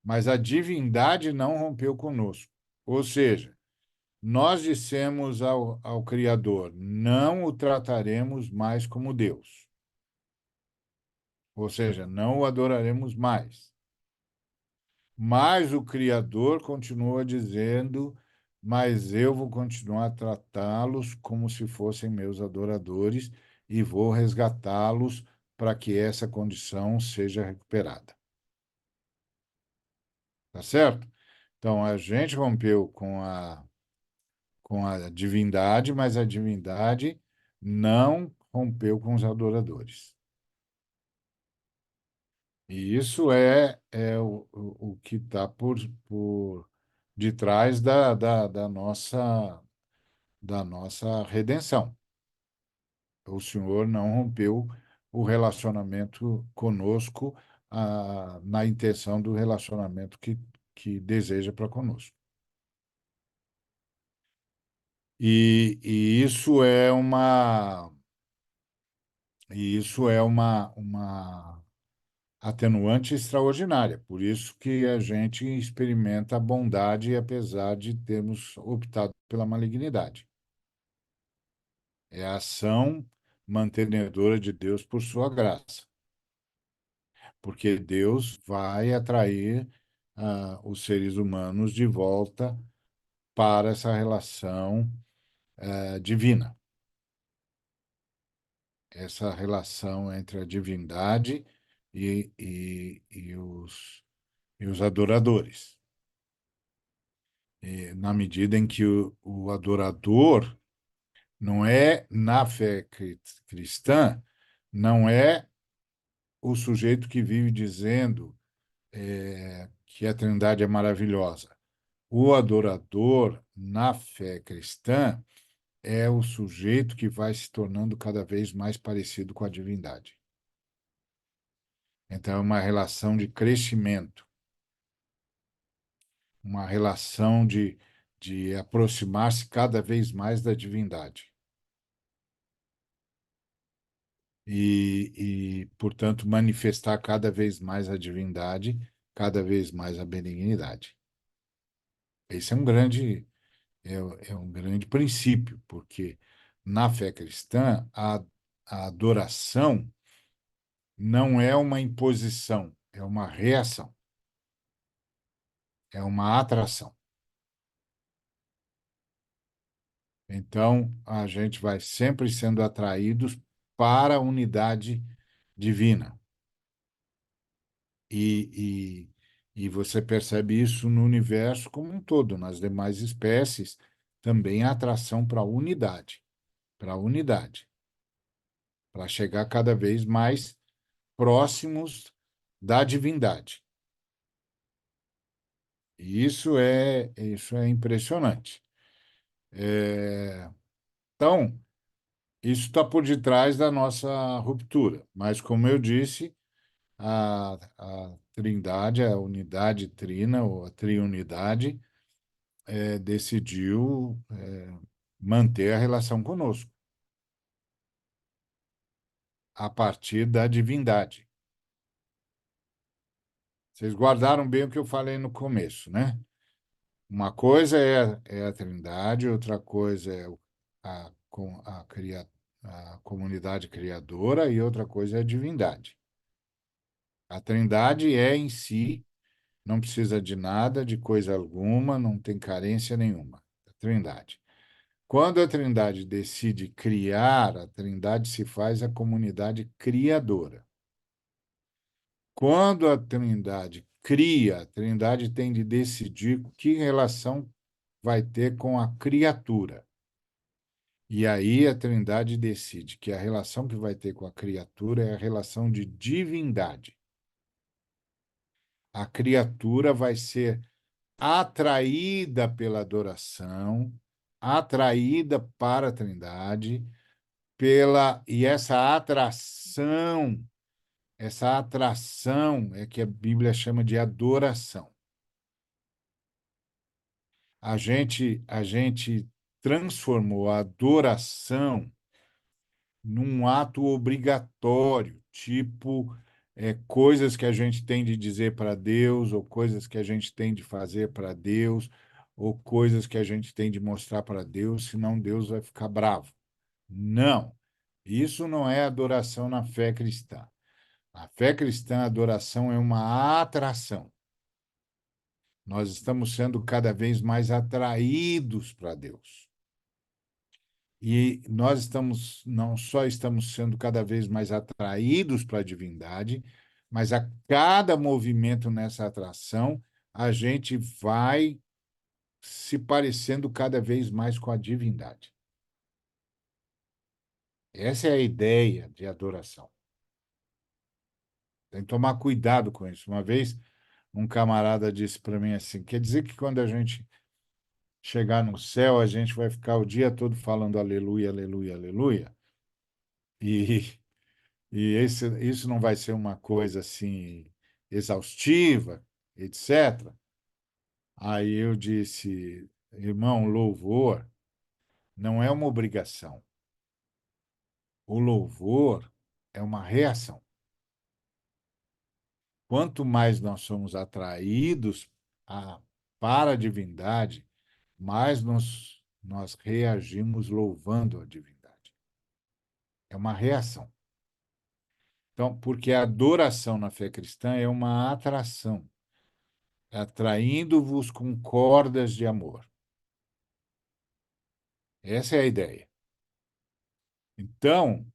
mas a divindade não rompeu conosco. Ou seja, nós dissemos ao Criador: não o trataremos mais como Deus. Ou seja, não o adoraremos mais. Mas o Criador continua dizendo: mas eu vou continuar a tratá-los como se fossem meus adoradores e vou resgatá-los para que essa condição seja recuperada. Tá certo? Então, a gente rompeu com a divindade, mas a divindade não rompeu com os adoradores. E isso é o que está por detrás da nossa redenção. O Senhor não rompeu o relacionamento conosco, na intenção do relacionamento que deseja para conosco. E isso é uma atenuante extraordinária. Por isso que a gente experimenta a bondade, apesar de termos optado pela malignidade. É a ação mantenedora de Deus por sua graça, porque Deus vai atrair os seres humanos de volta para essa relação divina, essa relação entre a divindade e os adoradores. E, na medida em que o adorador não é, na fé cristã, não é o sujeito que vive dizendo que a Trindade é maravilhosa. O adorador na fé cristã é o sujeito que vai se tornando cada vez mais parecido com a divindade. Então, é uma relação de crescimento, uma relação de aproximar-se cada vez mais da divindade. Portanto, manifestar cada vez mais a divindade, cada vez mais a benignidade. Esse é um grande princípio, porque na fé cristã, a adoração não é uma imposição, é uma reação, é uma atração. Então, a gente vai sempre sendo atraídos para a unidade divina. E, e você percebe isso no universo como um todo, nas demais espécies, também a atração para a unidade, para chegar cada vez mais próximos da divindade. E isso é impressionante. Então, isso está por detrás da nossa ruptura. Mas, como eu disse, a Trindade, a unidade trina, ou a triunidade, decidiu manter a relação conosco, a partir da divindade. Vocês guardaram bem o que eu falei no começo, né? Uma coisa é a Trindade, outra coisa é a comunidade criadora e outra coisa é a divindade. A Trindade é em si, não precisa de nada, de coisa alguma, não tem carência nenhuma. A Trindade. Quando a Trindade decide criar, a Trindade se faz a comunidade criadora. Quando a Trindade cria, a Trindade tem de decidir que relação vai ter com a criatura. E aí a Trindade decide que a relação que vai ter com a criatura é a relação de divindade. A criatura vai ser atraída pela adoração, atraída para a Trindade, e essa atração é que a Bíblia chama de adoração. A gente transformou a adoração num ato obrigatório, tipo coisas que a gente tem de dizer para Deus, ou coisas que a gente tem de fazer para Deus, ou coisas que a gente tem de mostrar para Deus, senão Deus vai ficar bravo. Não, isso não é adoração na fé cristã. Na fé cristã, a adoração é uma atração. Nós estamos sendo cada vez mais atraídos para Deus. E nós não só estamos sendo cada vez mais atraídos para a divindade, mas a cada movimento nessa atração, a gente vai se parecendo cada vez mais com a divindade. Essa é a ideia de adoração. Tem que tomar cuidado com isso. Uma vez, um camarada disse para mim assim: quer dizer que quando a gente chegar no céu, a gente vai ficar o dia todo falando aleluia, aleluia, aleluia? E isso não vai ser uma coisa assim exaustiva, etc. Aí eu disse, irmão, louvor não é uma obrigação. O louvor é uma reação. Quanto mais nós somos atraídos a, para a divindade, mais nós reagimos louvando a divindade. É uma reação. Então, porque a adoração na fé cristã é uma atração, atraindo-vos com cordas de amor. Essa é a ideia. Então,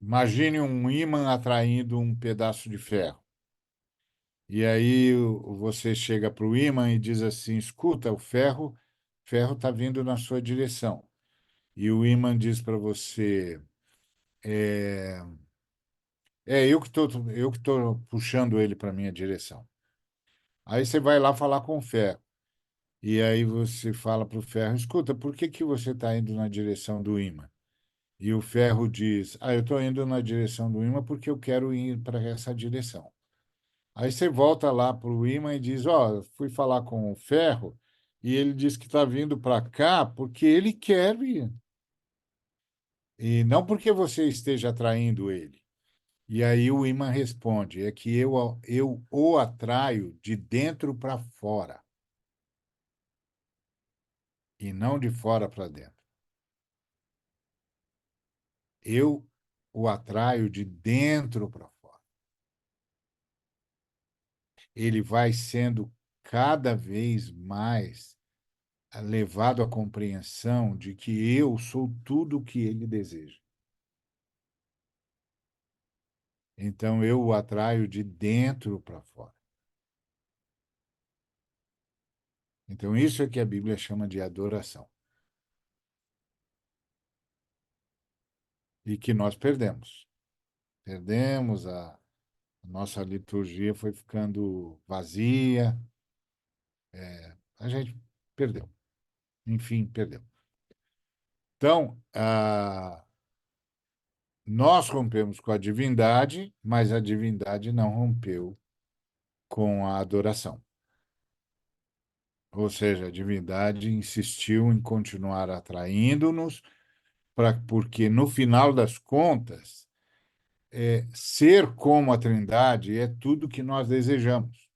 imagine um ímã atraindo um pedaço de ferro. E aí você chega para o ímã e diz assim: escuta, ferro está vindo na sua direção. E o ímã diz para você: eu que estou puxando ele para minha direção. Aí você vai lá falar com o ferro. E aí você fala para o ferro, escuta, por que que você está indo na direção do ímã? E o ferro diz, eu estou indo na direção do ímã porque eu quero ir para essa direção. Aí você volta lá para o ímã e diz, fui falar com o ferro e ele diz que está vindo para cá porque ele quer ir. E não porque você esteja atraindo ele. E aí o imã responde: é que eu o atraio de dentro para fora e não de fora para dentro. Eu o atraio de dentro para fora. Ele vai sendo cada vez mais levado à compreensão de que eu sou tudo o que ele deseja. Então eu o atraio de dentro para fora. Então isso é que a Bíblia chama de adoração e que nós perdemos. Perdemos a nossa liturgia foi ficando vazia, a gente perdeu, enfim, perdeu. Então, nós rompemos com a divindade, mas a divindade não rompeu com a adoração. Ou seja, a divindade insistiu em continuar atraindo-nos, porque no final das contas, ser como a Trindade é tudo que nós desejamos.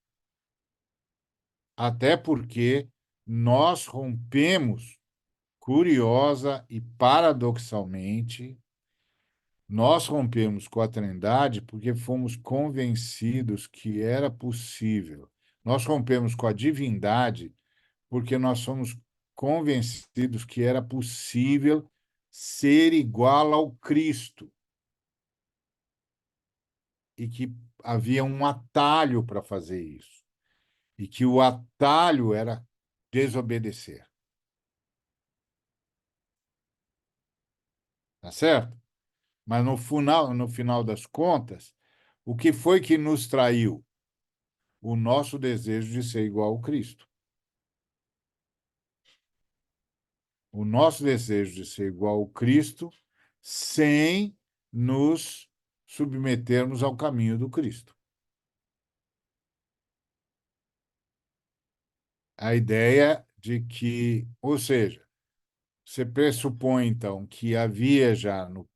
Até porque nós rompemos curiosa e paradoxalmente, nós rompemos com a Trindade porque fomos convencidos que era possível. Nós rompemos com a divindade porque nós somos convencidos que era possível ser igual ao Cristo e que havia um atalho para fazer isso e que o atalho era desobedecer. Tá certo? Mas no final das contas, o que foi que nos traiu? O nosso desejo de ser igual ao Cristo. O nosso desejo de ser igual ao Cristo sem nos submetermos ao caminho do Cristo. A ideia de que, ou seja, você pressupõe, então, que havia já nos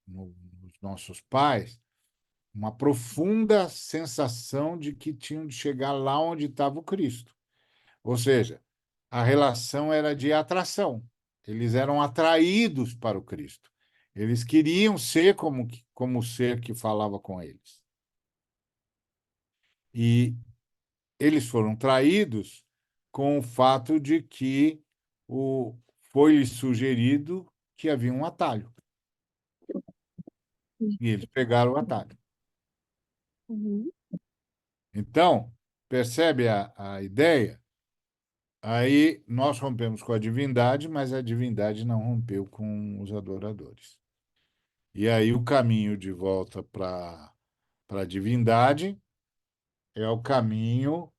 nossos pais uma profunda sensação de que tinham de chegar lá onde estava o Cristo. Ou seja, a relação era de atração. Eles eram atraídos para o Cristo. Eles queriam ser como o ser que falava com eles. E eles foram traídos com o fato de que foi-lhes sugerido que havia um atalho. E eles pegaram o atalho. Uhum. Então, percebe a ideia? Aí nós rompemos com a divindade, mas a divindade não rompeu com os adoradores. E aí o caminho de volta para a divindade é o caminho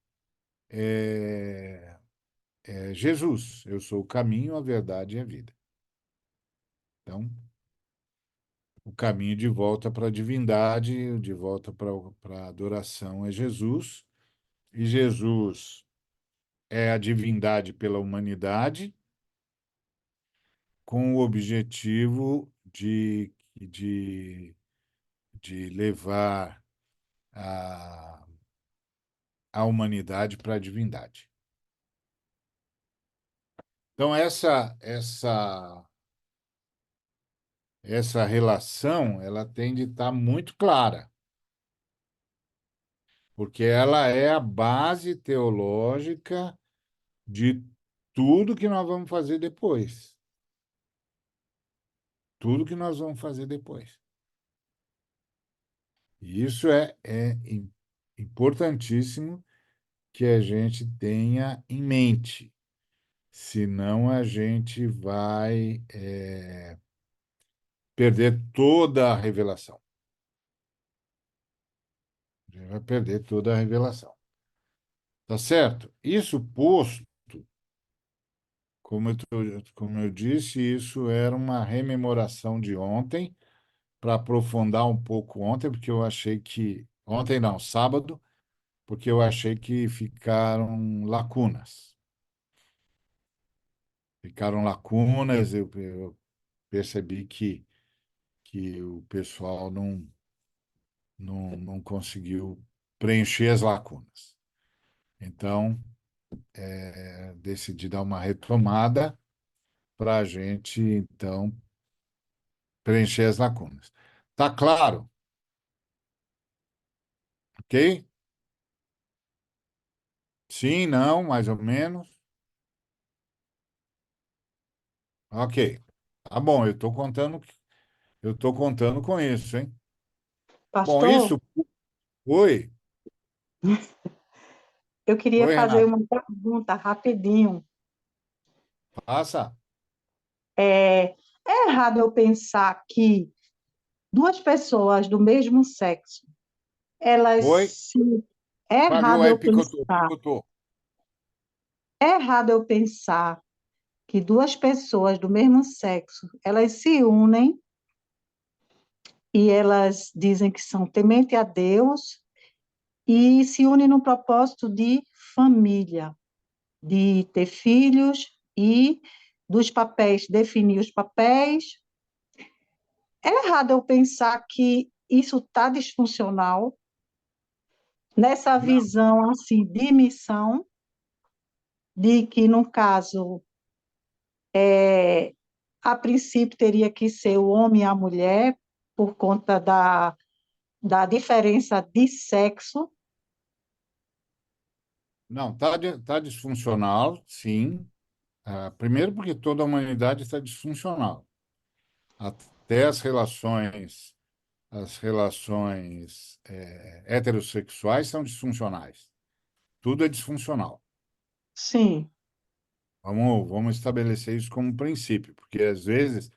é, é Jesus. Eu sou o caminho, a verdade e a vida. Então, o caminho de volta para a divindade, de volta para a adoração é Jesus. E Jesus é a divindade pela humanidade, com o objetivo de levar a, a humanidade para a divindade. Então, essa relação ela tem de estar muito clara, porque ela é a base teológica de tudo que nós vamos fazer depois. Tudo que nós vamos fazer depois. E isso é importantíssimo que a gente tenha em mente. Senão a gente vai perder toda a revelação. vai perder toda a revelação. Tá certo? Isso posto, como eu disse, isso era uma rememoração de ontem, para aprofundar um pouco ontem, porque eu achei que. Ontem não, sábado, porque eu achei que ficaram lacunas. Ficaram lacunas, eu percebi que o pessoal não conseguiu preencher as lacunas. Então, decidi dar uma retomada para a gente, então, preencher as lacunas. Tá claro? Ok? Sim, não, mais ou menos. Ok. Tá bom, eu estou contando com isso, hein? Bom, Pastor, isso. Oi, eu queria oi, fazer Renato. uma pergunta rapidinho. Passa. É errado eu pensar que duas pessoas do mesmo sexo, elas Oi. se... É Pagou errado aí, eu picotou, pensar, picotou. é errado eu pensar que duas pessoas do mesmo sexo, elas se unem e elas dizem que são temente a Deus e se unem no propósito de família, de ter filhos e dos papéis, definir os papéis. É errado eu pensar que isso está disfuncional, nessa Não, visão assim de missão, de que, no caso, a princípio teria que ser o homem e a mulher, por conta da diferença de sexo. não, tá disfuncional, sim. Primeiro porque toda a humanidade está disfuncional. Até as relações heterossexuais são disfuncionais. Tudo é disfuncional. Sim, Vamos estabelecer isso como princípio, porque às vezes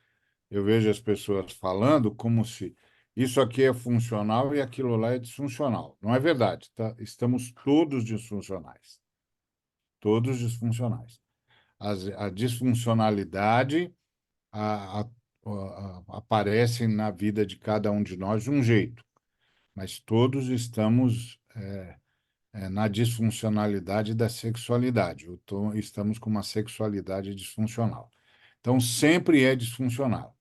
eu vejo as pessoas falando como se isso aqui é funcional e aquilo lá é disfuncional. Não é verdade, tá? Estamos todos disfuncionais. Todos disfuncionais. A disfuncionalidade aparece na vida de cada um de nós de um jeito, mas todos estamos na disfuncionalidade da sexualidade. Estamos com uma sexualidade disfuncional. Então, sempre é disfuncional.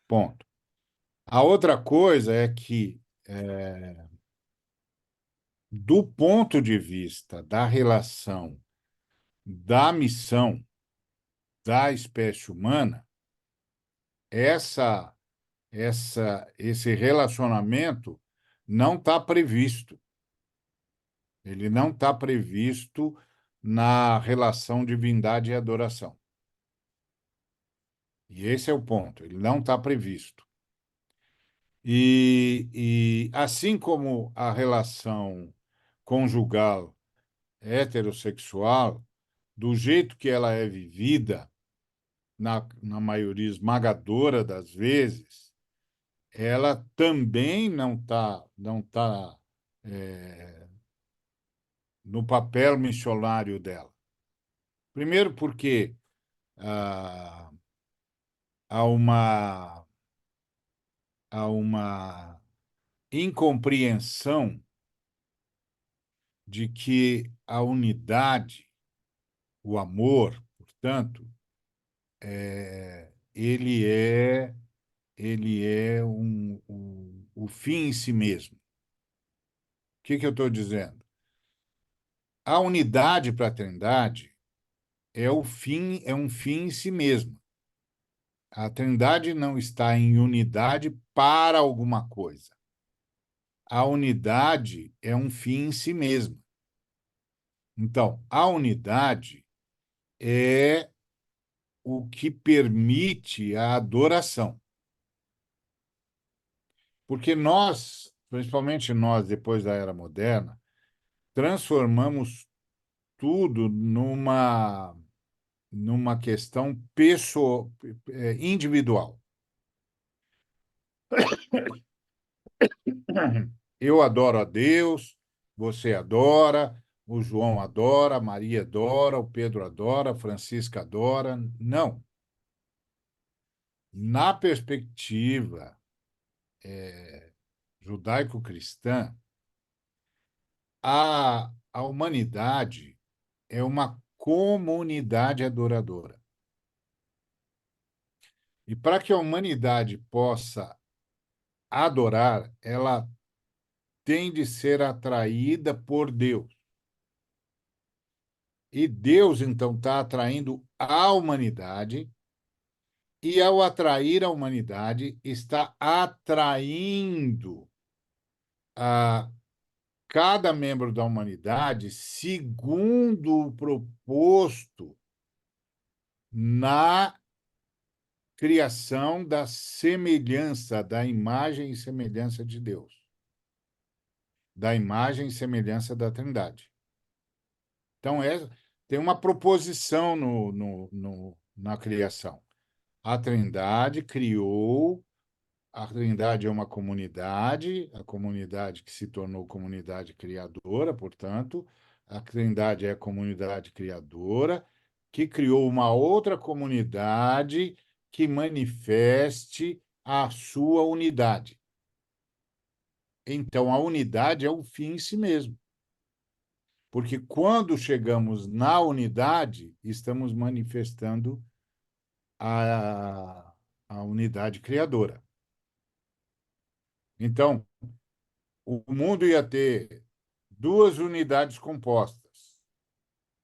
Ponto. A outra coisa é que, do ponto de vista da relação, da missão da espécie humana, essa, esse relacionamento não está previsto. Ele não está previsto na relação divindade e adoração. E esse é o ponto. Ele não está previsto. E assim como a relação conjugal heterossexual, do jeito que ela é vivida, na maioria esmagadora das vezes, ela também não tá no papel missionário dela. Primeiro porque ah, há uma, há uma incompreensão de que a unidade, o amor, portanto, ele é o fim em si mesmo. O que eu estou dizendo? A unidade para a Trindade é o fim, é um fim em si mesmo. A Trindade não está em unidade para alguma coisa. A unidade é um fim em si mesmo. Então, a unidade é o que permite a adoração. Porque nós, principalmente nós, depois da Era Moderna, transformamos tudo numa questão individual. Eu adoro a Deus, você adora, o João adora, a Maria adora, o Pedro adora, a Francisca adora. Não. Na perspectiva judaico-cristã, a humanidade é uma comunidade adoradora. E para que a humanidade possa adorar, ela tem de ser atraída por Deus. E Deus, então, está atraindo a humanidade, e ao atrair a humanidade, está atraindo a cada membro da humanidade segundo o proposto na criação da semelhança, da imagem e semelhança de Deus, da imagem e semelhança da Trindade. Então, tem uma proposição na criação. A Trindade criou, a Trindade é uma comunidade, a comunidade que se tornou comunidade criadora, portanto, a Trindade é a comunidade criadora, que criou uma outra comunidade que manifeste a sua unidade. Então, a unidade é o fim em si mesmo. Porque quando chegamos na unidade, estamos manifestando a unidade criadora. Então, o mundo ia ter duas unidades compostas: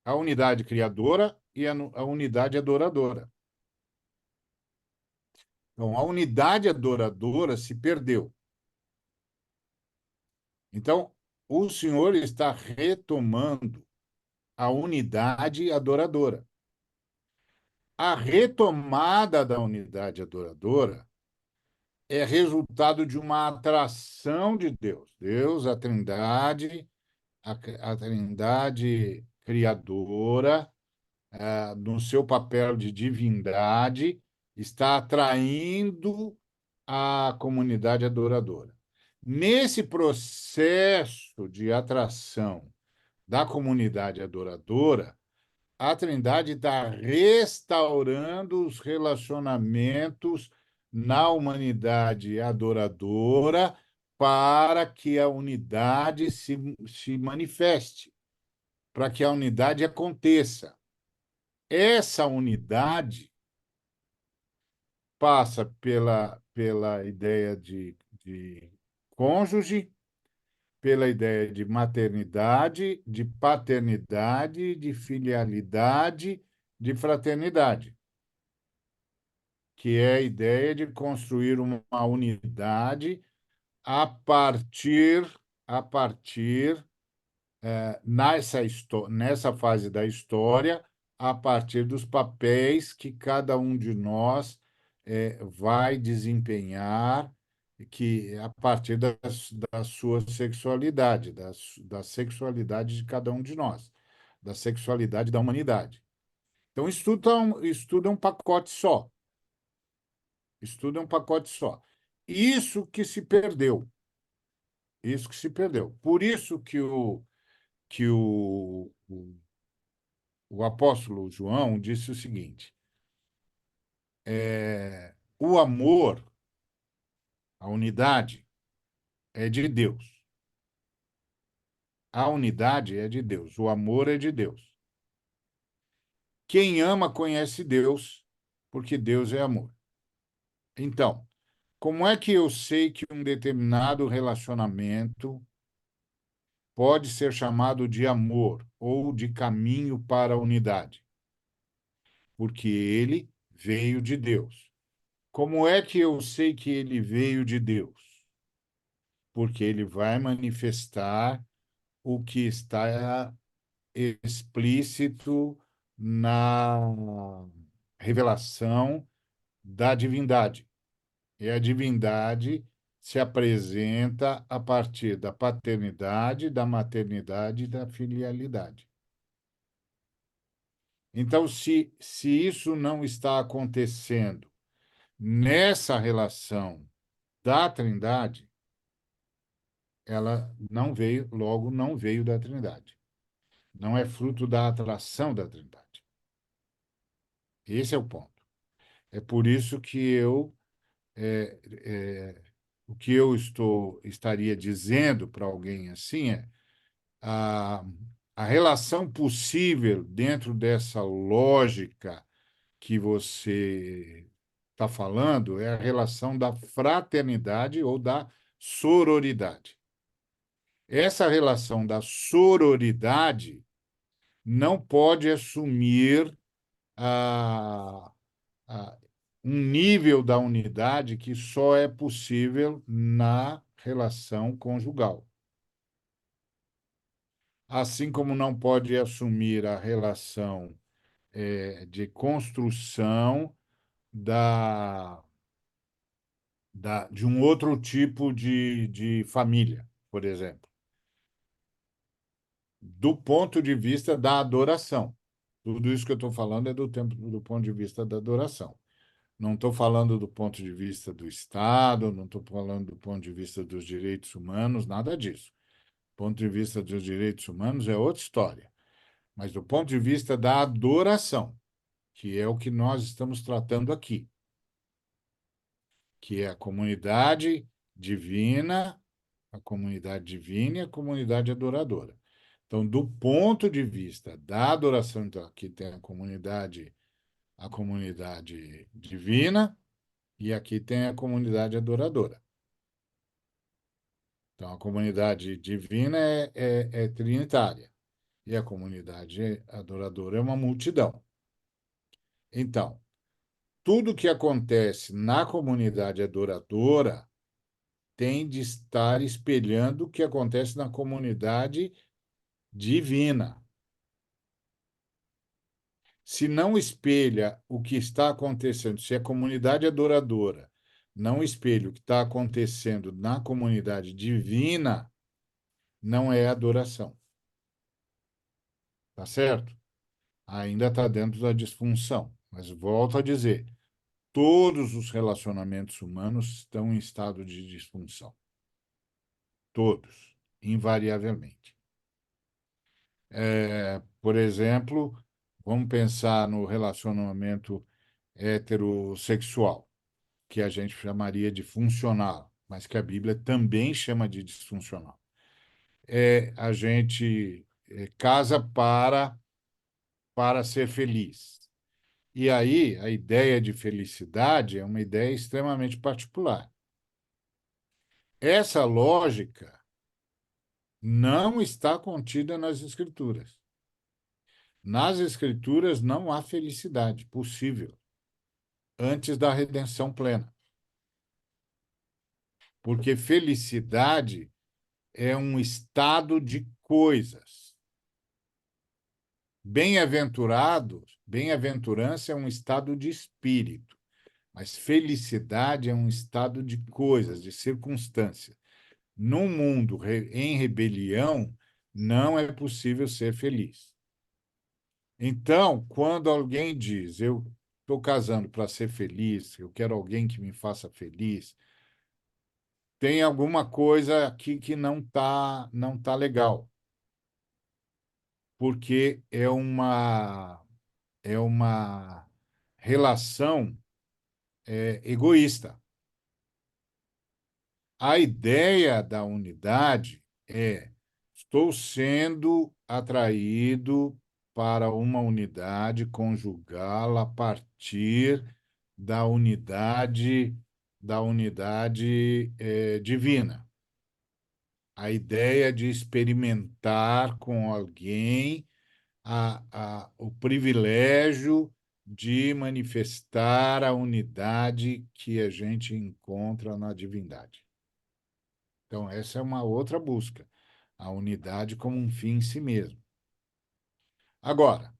a unidade criadora e a unidade adoradora. Então, a unidade adoradora se perdeu. Então, o Senhor está retomando a unidade adoradora. A retomada da unidade adoradora é resultado de uma atração de Deus. Deus, a Trindade criadora, no seu papel de divindade, está atraindo a comunidade adoradora. Nesse processo de atração da comunidade adoradora, a Trindade está restaurando os relacionamentos na humanidade adoradora para que a unidade se manifeste, para que a unidade aconteça. Essa unidade passa pela ideia de cônjuge, pela ideia de maternidade, de paternidade, de filialidade, de fraternidade, que é a ideia de construir uma unidade a partir nessa fase da história, a partir dos papéis que cada um de nós vai desempenhar, que a partir da sua sexualidade, da sexualidade de cada um de nós, da sexualidade da humanidade. Então, estuda um pacote só. Estuda um pacote só. Isso que se perdeu. Isso que se perdeu. Por isso que o apóstolo João disse o seguinte: o amor, a unidade, é de Deus. A unidade é de Deus. O amor é de Deus. Quem ama conhece Deus, porque Deus é amor. Então, como é que eu sei que um determinado relacionamento pode ser chamado de amor ou de caminho para a unidade? Porque ele veio de Deus. Como é que eu sei que ele veio de Deus? Porque ele vai manifestar o que está explícito na revelação da divindade. E a divindade se apresenta a partir da paternidade, da maternidade e da filialidade. Então, se isso não está acontecendo nessa relação da Trindade, ela não veio, logo não veio da Trindade. Não é fruto da atração da Trindade. Esse é o ponto. É por isso que é, o que eu estaria dizendo para alguém assim é a, a relação possível dentro dessa lógica que você está falando é a relação da fraternidade ou da sororidade. Essa relação da sororidade não pode assumir a, a, um nível da unidade que só é possível na relação conjugal. Assim como não pode assumir a relação de construção da, de um outro tipo de família, por exemplo, do ponto de vista da adoração. Tudo isso que eu estou falando é do ponto de vista da adoração. Não estou falando do ponto de vista do Estado, não estou falando do ponto de vista dos direitos humanos, nada disso. Do ponto de vista dos direitos humanos é outra história. Mas do ponto de vista da adoração, que é o que nós estamos tratando aqui, que é a comunidade divina e a comunidade adoradora. Então, do ponto de vista da adoração, então, aqui tem a comunidade divina e aqui tem a comunidade adoradora. Então, a comunidade divina é trinitária e a comunidade adoradora é uma multidão. Então, tudo que acontece na comunidade adoradora tem de estar espelhando o que acontece na comunidade divina. Se não espelha o que está acontecendo, se a comunidade adoradora não espelha o que está acontecendo na comunidade divina, não é adoração. Tá certo? Ainda está dentro da disfunção. Mas volto a dizer, todos os relacionamentos humanos estão em estado de disfunção. Todos, invariavelmente. Por exemplo, vamos pensar no relacionamento heterossexual, que a gente chamaria de funcional, mas que a Bíblia também chama de disfuncional. A gente casa para ser feliz. E aí, a ideia de felicidade é uma ideia extremamente particular. Essa lógica não está contida nas Escrituras. Nas Escrituras não há felicidade possível antes da redenção plena, porque felicidade é um estado de coisas. Bem-aventurança é um estado de espírito, mas felicidade é um estado de coisas, de circunstância. Num mundo em rebelião, não é possível ser feliz. Então, quando alguém diz, eu estou casando para ser feliz, eu quero alguém que me faça feliz, tem alguma coisa aqui que não tá legal, porque é uma relação egoísta. A ideia da unidade é: estou sendo atraído para uma unidade conjugal a partir da unidade divina. A ideia de experimentar com alguém o privilégio de manifestar a unidade que a gente encontra na divindade. Então, essa é uma outra busca, a unidade como um fim em si mesmo. Agora,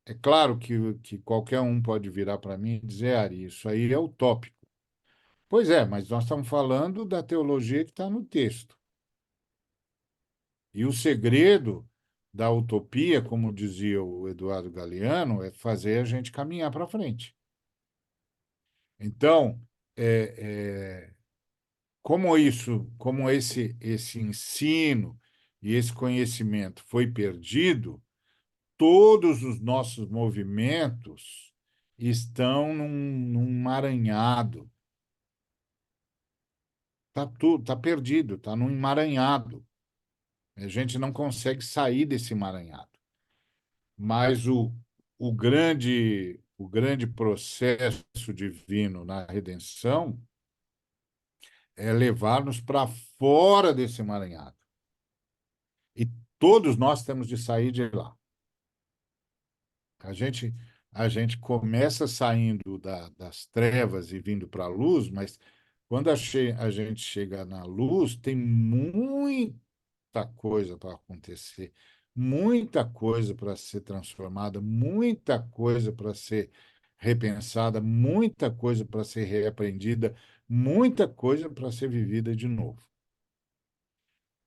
é claro que qualquer um pode virar para mim e dizer, Ari, isso aí é utópico. Pois é, mas nós estamos falando da teologia que está no texto. E o segredo da utopia, como dizia o Eduardo Galeano, é fazer a gente caminhar para frente. Então, é, como esse ensino e esse conhecimento foi perdido, todos os nossos movimentos estão num emaranhado. Tá tudo, tá perdido, tá num emaranhado. A gente não consegue sair desse emaranhado. Mas o grande processo divino na redenção é levar-nos para fora desse emaranhado. E todos nós temos de sair de lá. A gente, a gente começa saindo das trevas e vindo para a luz, mas quando a gente chega na luz, tem muita coisa para acontecer, muita coisa para ser transformada, muita coisa para ser repensada, muita coisa para ser reaprendida, muita coisa para ser vivida de novo.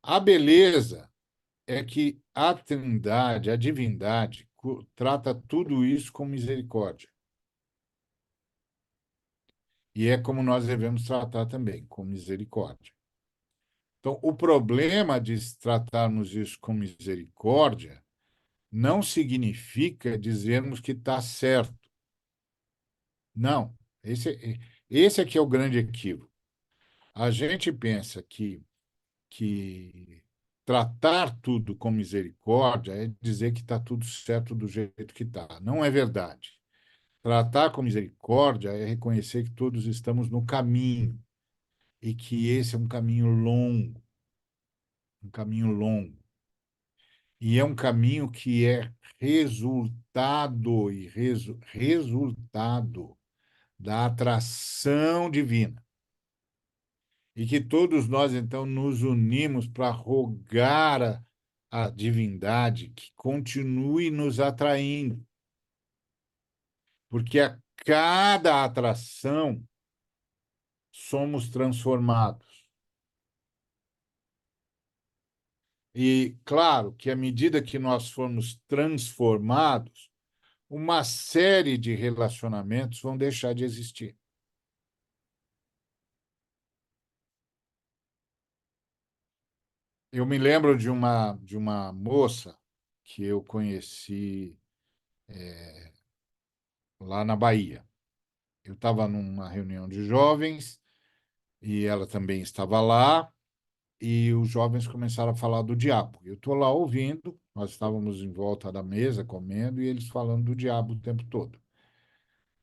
A beleza é que a Trindade, a divindade, trata tudo isso com misericórdia. E é como nós devemos tratar também, com misericórdia. Então, o problema de tratarmos isso com misericórdia não significa dizermos que está certo. Não, esse aqui é o grande equívoco. A gente pensa que tratar tudo com misericórdia é dizer que está tudo certo do jeito que está. Não é verdade. Tratar com misericórdia é reconhecer que todos estamos no caminho e que esse é um caminho longo, um caminho longo. E é um caminho que é resultado e resultado da atração divina. E que todos nós, então, nos unimos para rogar a divindade que continue nos atraindo, porque a cada atração somos transformados. E, claro, que à medida que nós formos transformados, uma série de relacionamentos vão deixar de existir. Eu me lembro de uma moça que eu conheci lá na Bahia. Eu estava numa reunião de jovens e ela também estava lá, e os jovens começaram a falar do diabo. Eu estou lá ouvindo, nós estávamos em volta da mesa comendo e eles falando do diabo o tempo todo.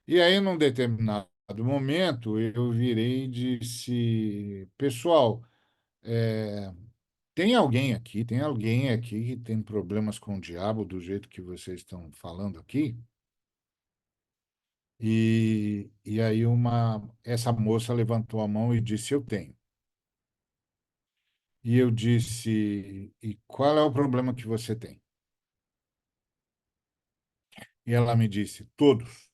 E aí, num determinado momento, eu virei e disse: Pessoal, tem alguém aqui que tem problemas com o diabo do jeito que vocês estão falando aqui? E aí essa moça levantou a mão e disse: Eu tenho. E eu disse: E qual é o problema que você tem? E ela me disse: Todos.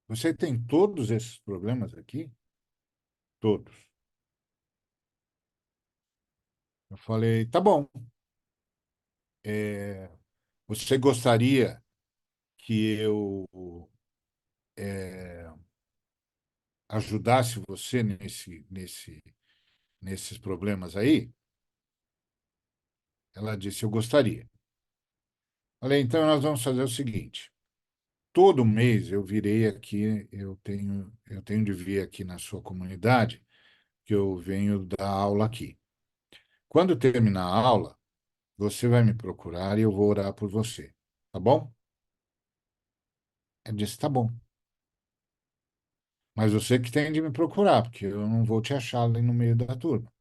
Você tem todos esses problemas aqui? Todos. Eu falei: Tá bom. É, você gostaria que eu ajudasse você nesses problemas aí? Ela disse: Eu gostaria. Falei: Então nós vamos fazer o seguinte. Todo mês eu virei aqui, eu tenho de vir aqui na sua comunidade, que eu venho dar aula aqui. Quando terminar a aula, você vai me procurar e eu vou orar por você, tá bom? Ela disse, tá bom. Mas você que tem de me procurar, porque eu não vou te achar ali no meio da turma.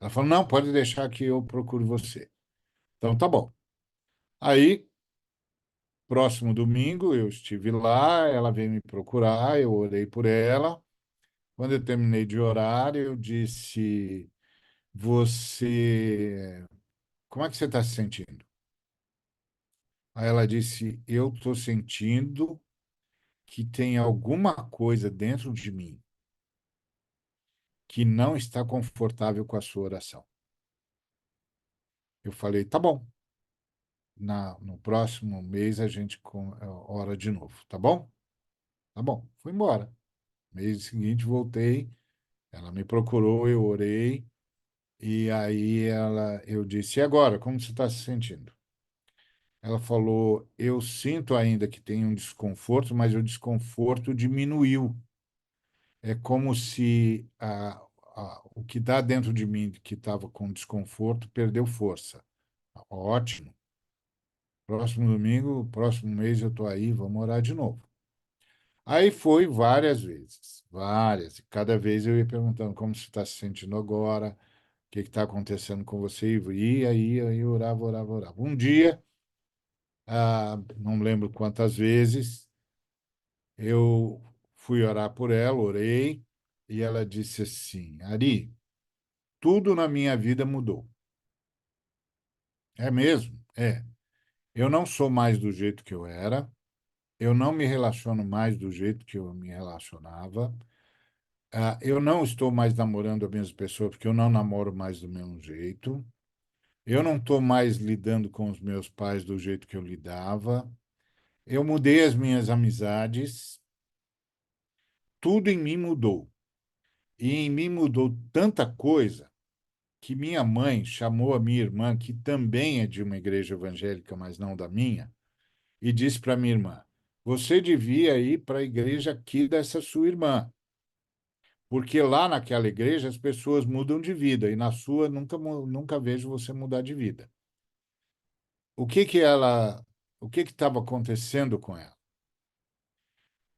Ela falou, não, pode deixar que eu procure você. Então, tá bom. Aí, próximo domingo, eu estive lá, ela veio me procurar, eu orei por ela. Quando eu terminei de orar, eu disse, você, como é que você está se sentindo? Aí ela disse, eu estou sentindo que tem alguma coisa dentro de mim que não está confortável com a sua oração. Eu falei, tá bom. No próximo mês a gente ora de novo, tá bom? Tá bom. Fui embora. Mês seguinte voltei Ela me procurou, eu orei, e aí eu disse: E agora, como você está se sentindo? Ela falou: Eu sinto ainda que tem um desconforto, mas o desconforto diminuiu. É como se o que está dentro de mim, que estava com desconforto, perdeu força. Ótimo. Próximo domingo, próximo mês eu estou aí, vamos orar de novo. Aí foi várias vezes, várias. E cada vez eu ia perguntando como você está se sentindo agora, o que está acontecendo com você, e aí orava, orava, orava. Um dia, não lembro quantas vezes, eu fui orar por ela, orei, e ela disse assim: Ari, tudo na minha vida mudou. É mesmo? É. Eu não sou mais do jeito que eu era, eu não me relaciono mais do jeito que eu me relacionava. Eu não estou mais namorando a mesma pessoa porque eu não namoro mais do mesmo jeito. Eu não estou mais lidando com os meus pais do jeito que eu lidava. Eu mudei as minhas amizades. Tudo em mim mudou. E em mim mudou tanta coisa que minha mãe chamou a minha irmã, que também é de uma igreja evangélica, mas não da minha, e disse para minha irmã: Você devia ir para a igreja aqui dessa sua irmã, porque lá naquela igreja as pessoas mudam de vida e na sua nunca vejo você mudar de vida. O que estava acontecendo com ela?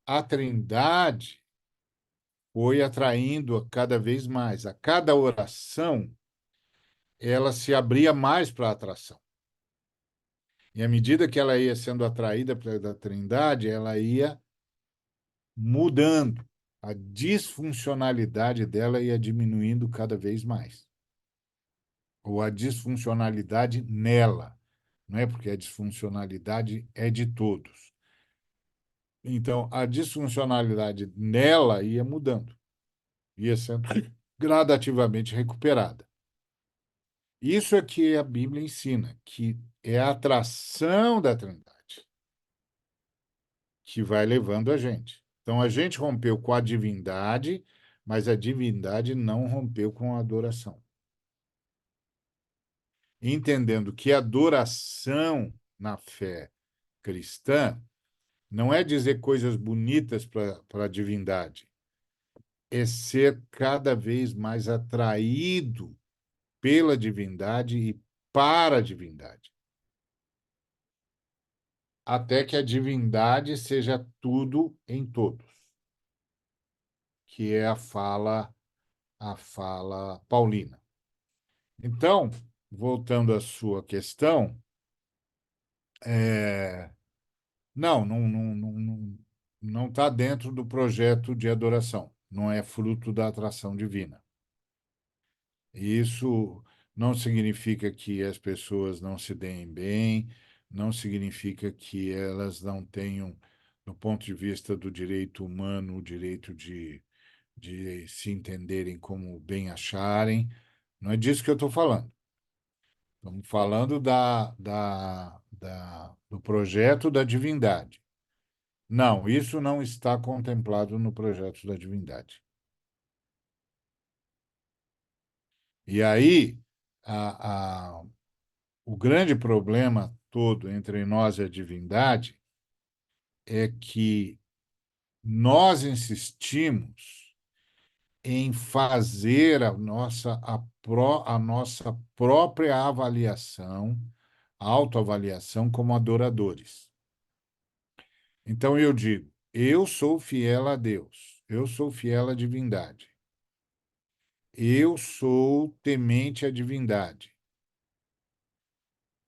A Trindade foi atraindo cada vez mais. A cada oração, ela se abria mais para a atração. E à medida que ela ia sendo atraída pela Trindade, ela ia mudando. A disfuncionalidade dela ia diminuindo cada vez mais. Ou a disfuncionalidade nela. Não é porque a disfuncionalidade é de todos. Então, a disfuncionalidade nela ia mudando, ia sendo gradativamente recuperada. Isso é que a Bíblia ensina, que é a atração da Trindade que vai levando a gente. Então, a gente rompeu com a divindade, mas a divindade não rompeu com a adoração. Entendendo que a adoração na fé cristã não é dizer coisas bonitas para a divindade, é ser cada vez mais atraído pela divindade e para a divindade, até que a divindade seja tudo em todos, que é a fala paulina. Então, voltando à sua questão, é, não está dentro do projeto de adoração, não é fruto da atração divina. Isso não significa que as pessoas não se deem bem, não significa que elas não tenham, do ponto de vista do direito humano, o direito de se entenderem como bem acharem. Não é disso que eu estou falando. Estamos falando do projeto da divindade. Não, isso não está contemplado no projeto da divindade. E aí, a, o grande problema todo entre nós e a divindade é que nós insistimos em fazer a nossa própria avaliação, autoavaliação como adoradores. Então eu digo, eu sou fiel a Deus, eu sou fiel à divindade, eu sou temente à divindade.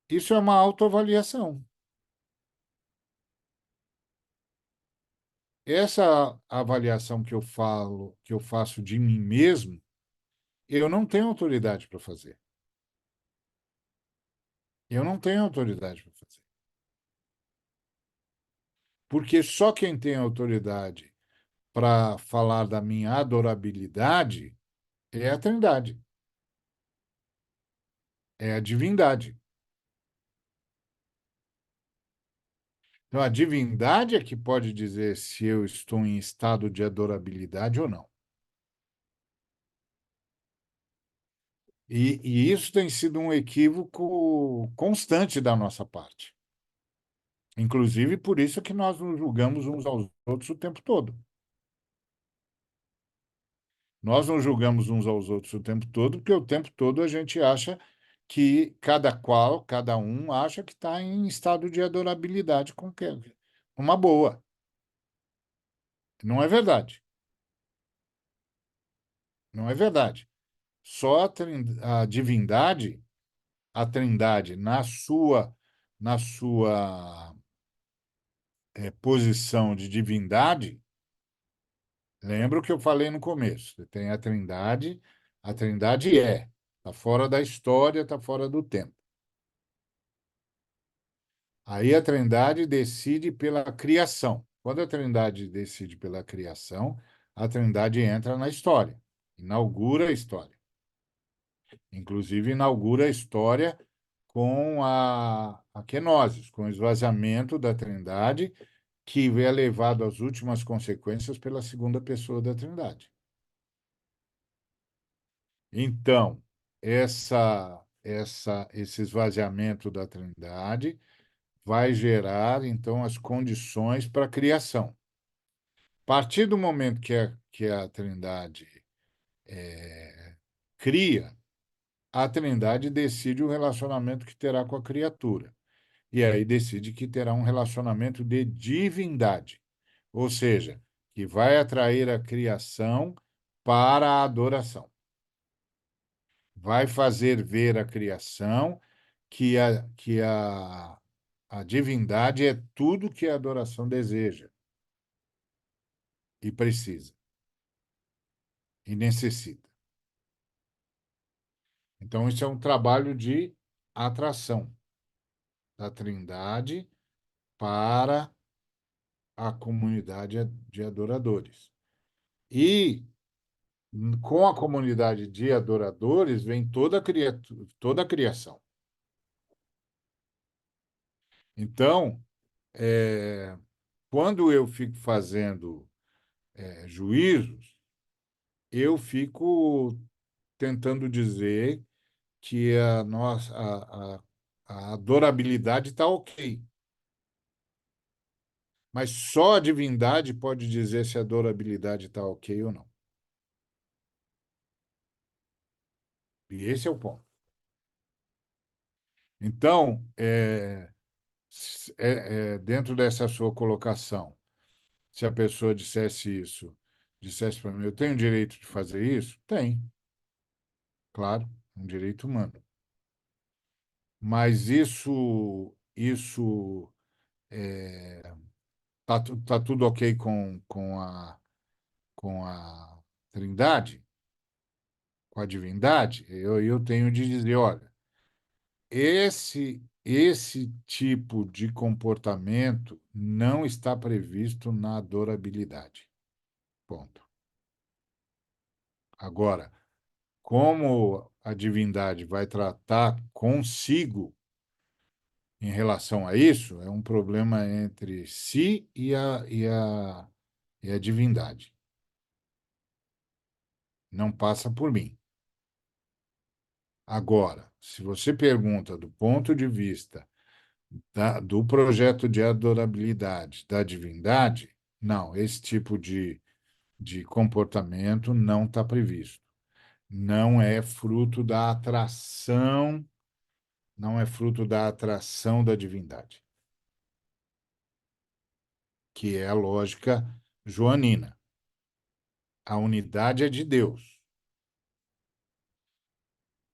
Isso é uma autoavaliação. Essa avaliação que eu falo, que eu faço de mim mesmo, eu não tenho autoridade para fazer. Eu não tenho autoridade para fazer. Porque só quem tem autoridade para falar da minha adorabilidade é a Trindade, é a divindade. Então, a divindade é que pode dizer se eu estou em estado de adorabilidade ou não. E isso tem sido um equívoco constante da nossa parte. Inclusive, por isso que nós nos julgamos uns aos outros o tempo todo. Nós não julgamos uns aos outros o tempo todo, porque o tempo todo a gente acha que cada um acha que está em estado de adorabilidade com uma boa. Não é verdade. Não é verdade. Só a divindade, a Trindade, na sua posição de divindade, lembra o que eu falei no começo. Você tem a Trindade está fora da história, está fora do tempo. Aí a Trindade decide pela criação. Quando a Trindade decide pela criação, a Trindade entra na história, inaugura a história. Inclusive, inaugura a história com a kenosis, com o esvaziamento da Trindade, que é levado às últimas consequências pela segunda pessoa da Trindade. Então, esse esvaziamento da Trindade vai gerar, então, as condições para a criação. A partir do momento que a Trindade cria, a Trindade decide o relacionamento que terá com a criatura. E aí decide que terá um relacionamento de divindade, ou seja, que vai atrair a criação para a adoração. Vai fazer ver a criação que a divindade é tudo que a adoração deseja e precisa e necessita. Então, isso é um trabalho de atração da Trindade para a comunidade de adoradores. E com a comunidade de adoradores vem toda a criação. Então, quando eu fico fazendo juízos, eu fico tentando dizer que a adorabilidade está ok. Mas só a divindade pode dizer se a adorabilidade está ok ou não. E esse é o ponto. Então, dentro dessa sua colocação, se a pessoa dissesse para mim, eu tenho direito de fazer isso? Tem, claro, um direito humano. Mas isso tá tudo ok com a Trindade, com a divindade? Eu tenho de dizer, olha, esse tipo de comportamento não está previsto na adorabilidade. Ponto. Agora, como a divindade vai tratar consigo em relação a isso, é um problema entre si e a divindade. Não passa por mim. Agora, se você pergunta do ponto de vista do projeto de adorabilidade da divindade, não, esse tipo de comportamento não está previsto. Não é fruto da atração, não é fruto da atração da divindade, que é a lógica joanina. A unidade é de Deus.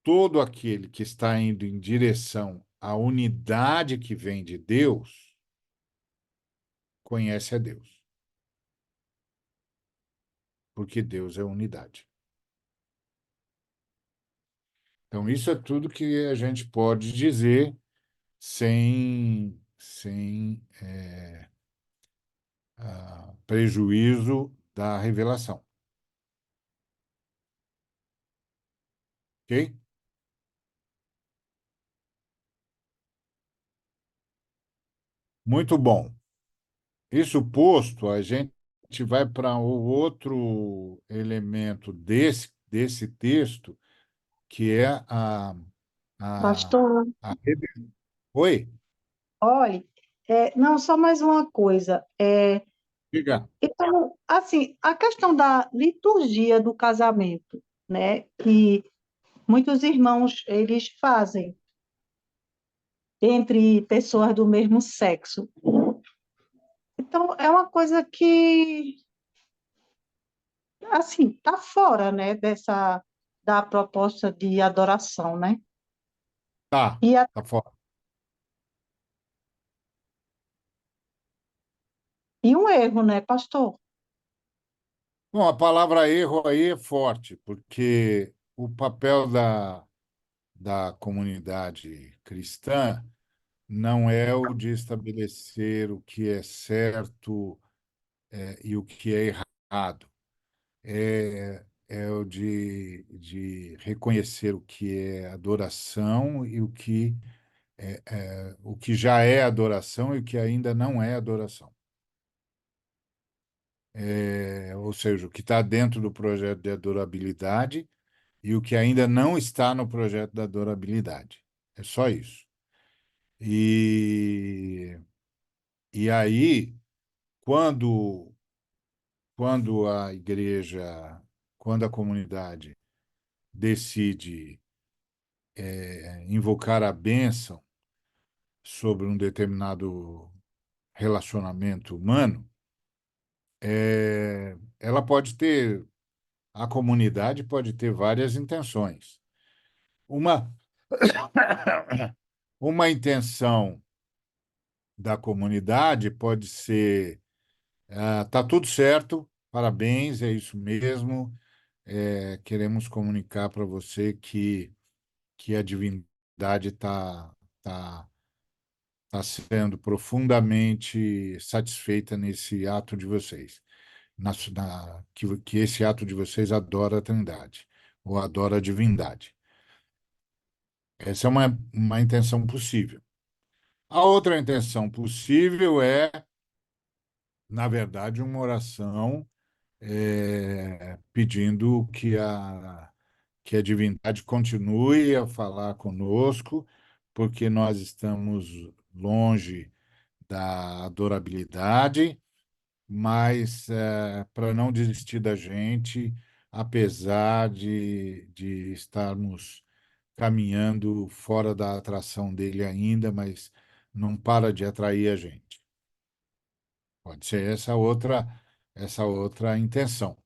Todo aquele que está indo em direção à unidade que vem de Deus, conhece a Deus, porque Deus é unidade. Então, isso é tudo que a gente pode dizer sem prejuízo da revelação. Ok? Muito bom. Isso posto, a gente vai para o outro elemento desse texto, que é a, Pastor, a... Oi, olhe, não, só mais uma coisa. diga. Então, assim, a questão da liturgia do casamento, né, que muitos irmãos eles fazem entre pessoas do mesmo sexo. Então, é uma coisa que, assim, tá fora, né, dessa da proposta de adoração, né? Tá, E, tá fora. e um erro, né, pastor? Bom, a palavra erro aí é forte, porque o papel da comunidade cristã não é o de estabelecer o que é certo, e o que é errado. É o de reconhecer o que é adoração e o que já é adoração e o que ainda não é adoração. Ou seja, o que está dentro do projeto de adorabilidade e o que ainda não está no projeto da adorabilidade. É só isso. E, e aí, quando, quando a igreja, quando a comunidade decide invocar a bênção sobre um determinado relacionamento humano, ela pode ter, a comunidade pode ter várias intenções. Uma, uma intenção da comunidade pode ser: tá tudo certo, parabéns, é isso mesmo. Queremos comunicar para você que a divindade tá, tá sendo profundamente satisfeita nesse ato de vocês, que esse ato de vocês adora a Trindade ou adora a divindade. Essa é uma intenção possível. A outra intenção possível é, na verdade, uma oração pedindo que a divindade continue a falar conosco, porque nós estamos longe da adorabilidade, mas para não desistir da gente, apesar de estarmos caminhando fora da atração dele ainda, mas não para de atrair a gente. Pode ser essa outra intenção.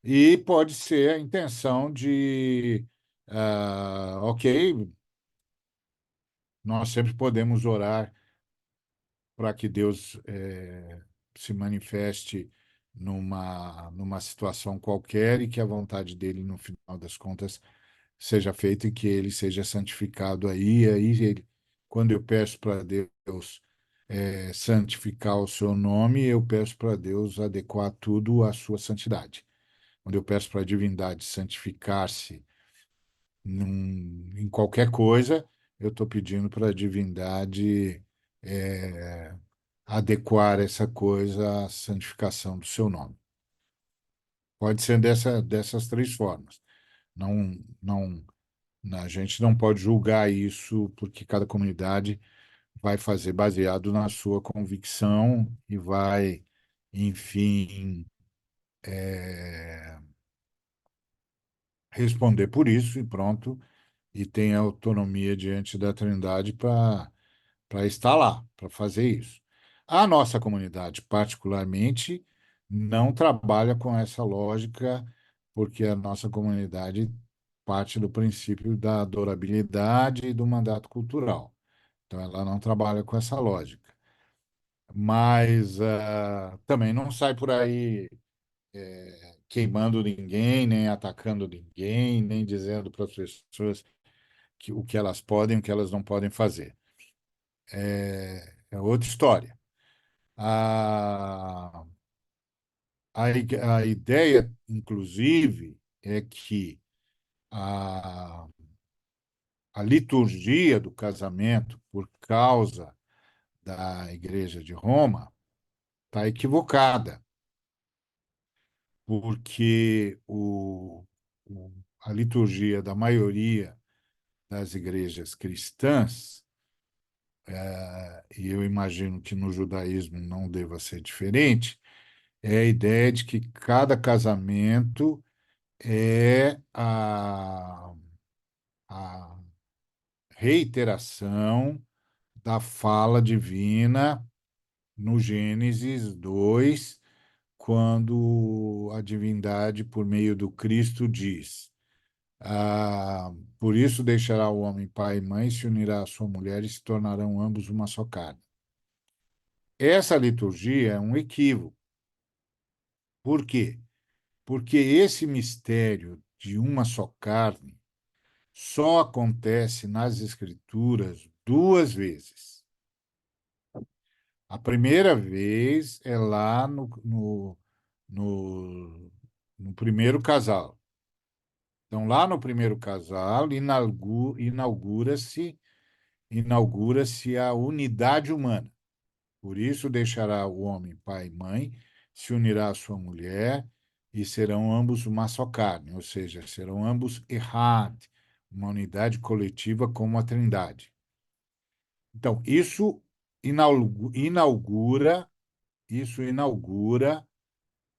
E pode ser a intenção de, ok, nós sempre podemos orar para que Deus se manifeste numa situação qualquer e que a vontade dele, no final das contas, seja feita e que ele seja santificado aí. Quando eu peço para Deus santificar o seu nome, eu peço para Deus adequar tudo à sua santidade. Quando eu peço para a divindade santificar-se em qualquer coisa, eu estou pedindo para a divindade é, adequar essa coisa à santificação do seu nome. Pode ser dessas três formas. Não, não, a gente não pode julgar isso porque cada comunidade vai fazer baseado na sua convicção e vai, enfim, responder por isso e pronto, e tem autonomia diante da Trindade para estar lá, para fazer isso. A nossa comunidade, particularmente, não trabalha com essa lógica, porque a nossa comunidade parte do princípio da adorabilidade e do mandato cultural. Então, ela não trabalha com essa lógica. Mas também não sai por aí queimando ninguém, nem atacando ninguém, nem dizendo para as pessoas o que elas podem e o que elas não podem fazer. É outra história. A, a ideia, inclusive, é que a, a liturgia do casamento, por causa da Igreja de Roma, está equivocada, porque a liturgia da maioria das igrejas cristãs, e eu imagino que no judaísmo não deva ser diferente, é a ideia de que cada casamento é a reiteração da fala divina no Gênesis 2, quando a divindade, por meio do Cristo, diz: por isso deixará o homem pai e mãe, se unirá à sua mulher e se tornarão ambos uma só carne. Essa liturgia é um equívoco. Por quê? Porque esse mistério de uma só carne só acontece nas Escrituras duas vezes. A primeira vez é lá no, no primeiro casal. Então, lá no primeiro casal, inaugura-se a unidade humana. Por isso deixará o homem pai e mãe, se unirá à sua mulher, e serão ambos uma só carne, ou seja, serão ambos Errad, uma unidade coletiva como a Trindade. Então, inaugura, isso inaugura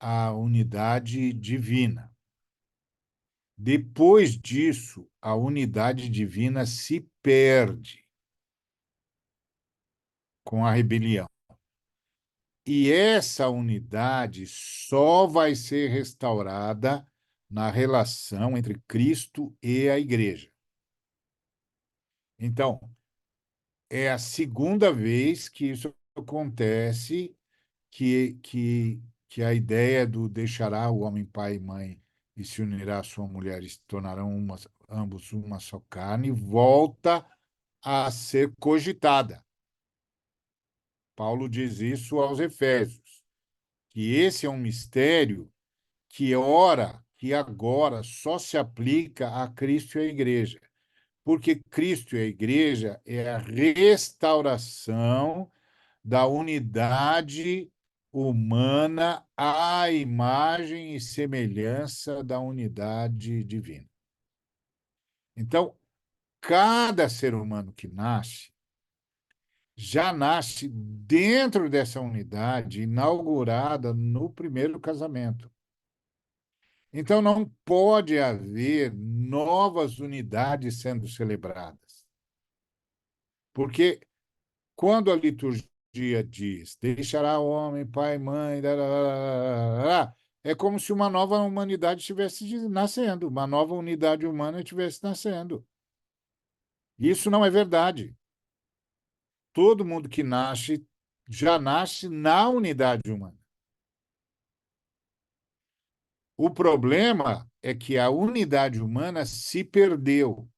a unidade divina. Depois disso, a unidade divina se perde com a rebelião. E essa unidade só vai ser restaurada na relação entre Cristo e a Igreja. Então, é a segunda vez que isso acontece, que a ideia do deixará o homem pai e mãe e se unirá à sua mulher e se tornarão ambos uma só carne, volta a ser cogitada. Paulo diz isso aos Efésios, que esse é um mistério que agora só se aplica a Cristo e à Igreja, porque Cristo e a Igreja é a restauração da unidade humana à imagem e semelhança da unidade divina. Então, cada ser humano que nasce já nasce dentro dessa unidade inaugurada no primeiro casamento. Então, não pode haver novas unidades sendo celebradas. Porque quando a liturgia diz deixará o homem, pai, mãe, é como se uma nova humanidade estivesse nascendo, uma nova unidade humana estivesse nascendo. Isso não é verdade. Todo mundo que nasce já nasce na unidade humana. O problema é que a unidade humana se perdeu.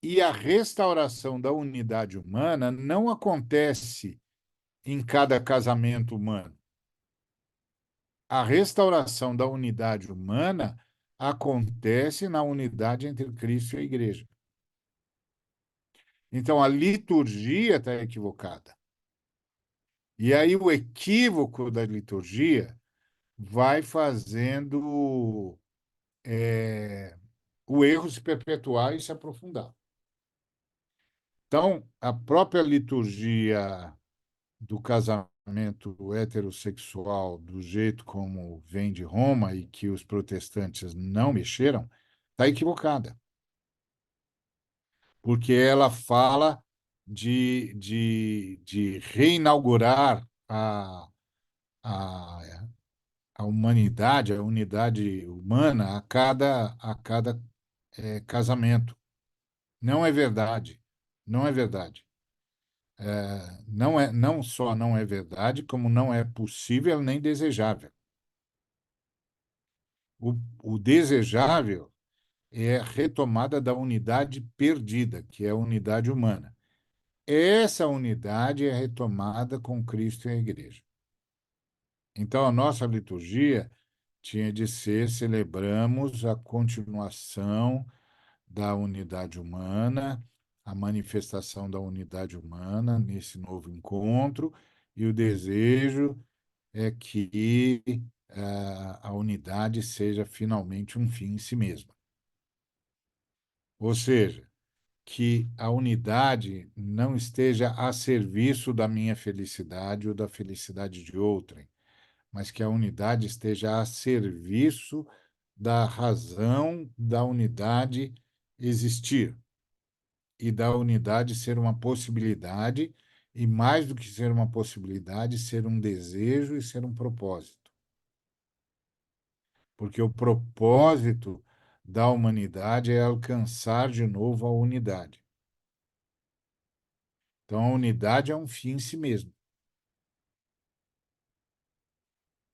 E a restauração da unidade humana não acontece em cada casamento humano. A restauração da unidade humana acontece na unidade entre Cristo e a Igreja. Então, a liturgia está equivocada. E aí, o equívoco da liturgia vai fazendo o erro se perpetuar e se aprofundar. Então, a própria liturgia do casamento heterossexual, do jeito como vem de Roma e que os protestantes não mexeram, está equivocada, porque ela fala de reinaugurar a, a humanidade, a unidade humana a cada casamento. Não é verdade. Não é verdade. Não só não é verdade, como não é possível nem desejável. O desejável é a retomada da unidade perdida, que é a unidade humana. Essa unidade é retomada com Cristo e a Igreja. Então, a nossa liturgia tinha de ser: celebramos a continuação da unidade humana, a manifestação da unidade humana nesse novo encontro, e o desejo é que a unidade seja finalmente um fim em si mesma. Ou seja, que a unidade não esteja a serviço da minha felicidade ou da felicidade de outrem, mas que a unidade esteja a serviço da razão da unidade existir e da unidade ser uma possibilidade, e mais do que ser uma possibilidade, ser um desejo e ser um propósito. Porque o propósito da humanidade é alcançar de novo a unidade. Então, a unidade é um fim em si mesmo.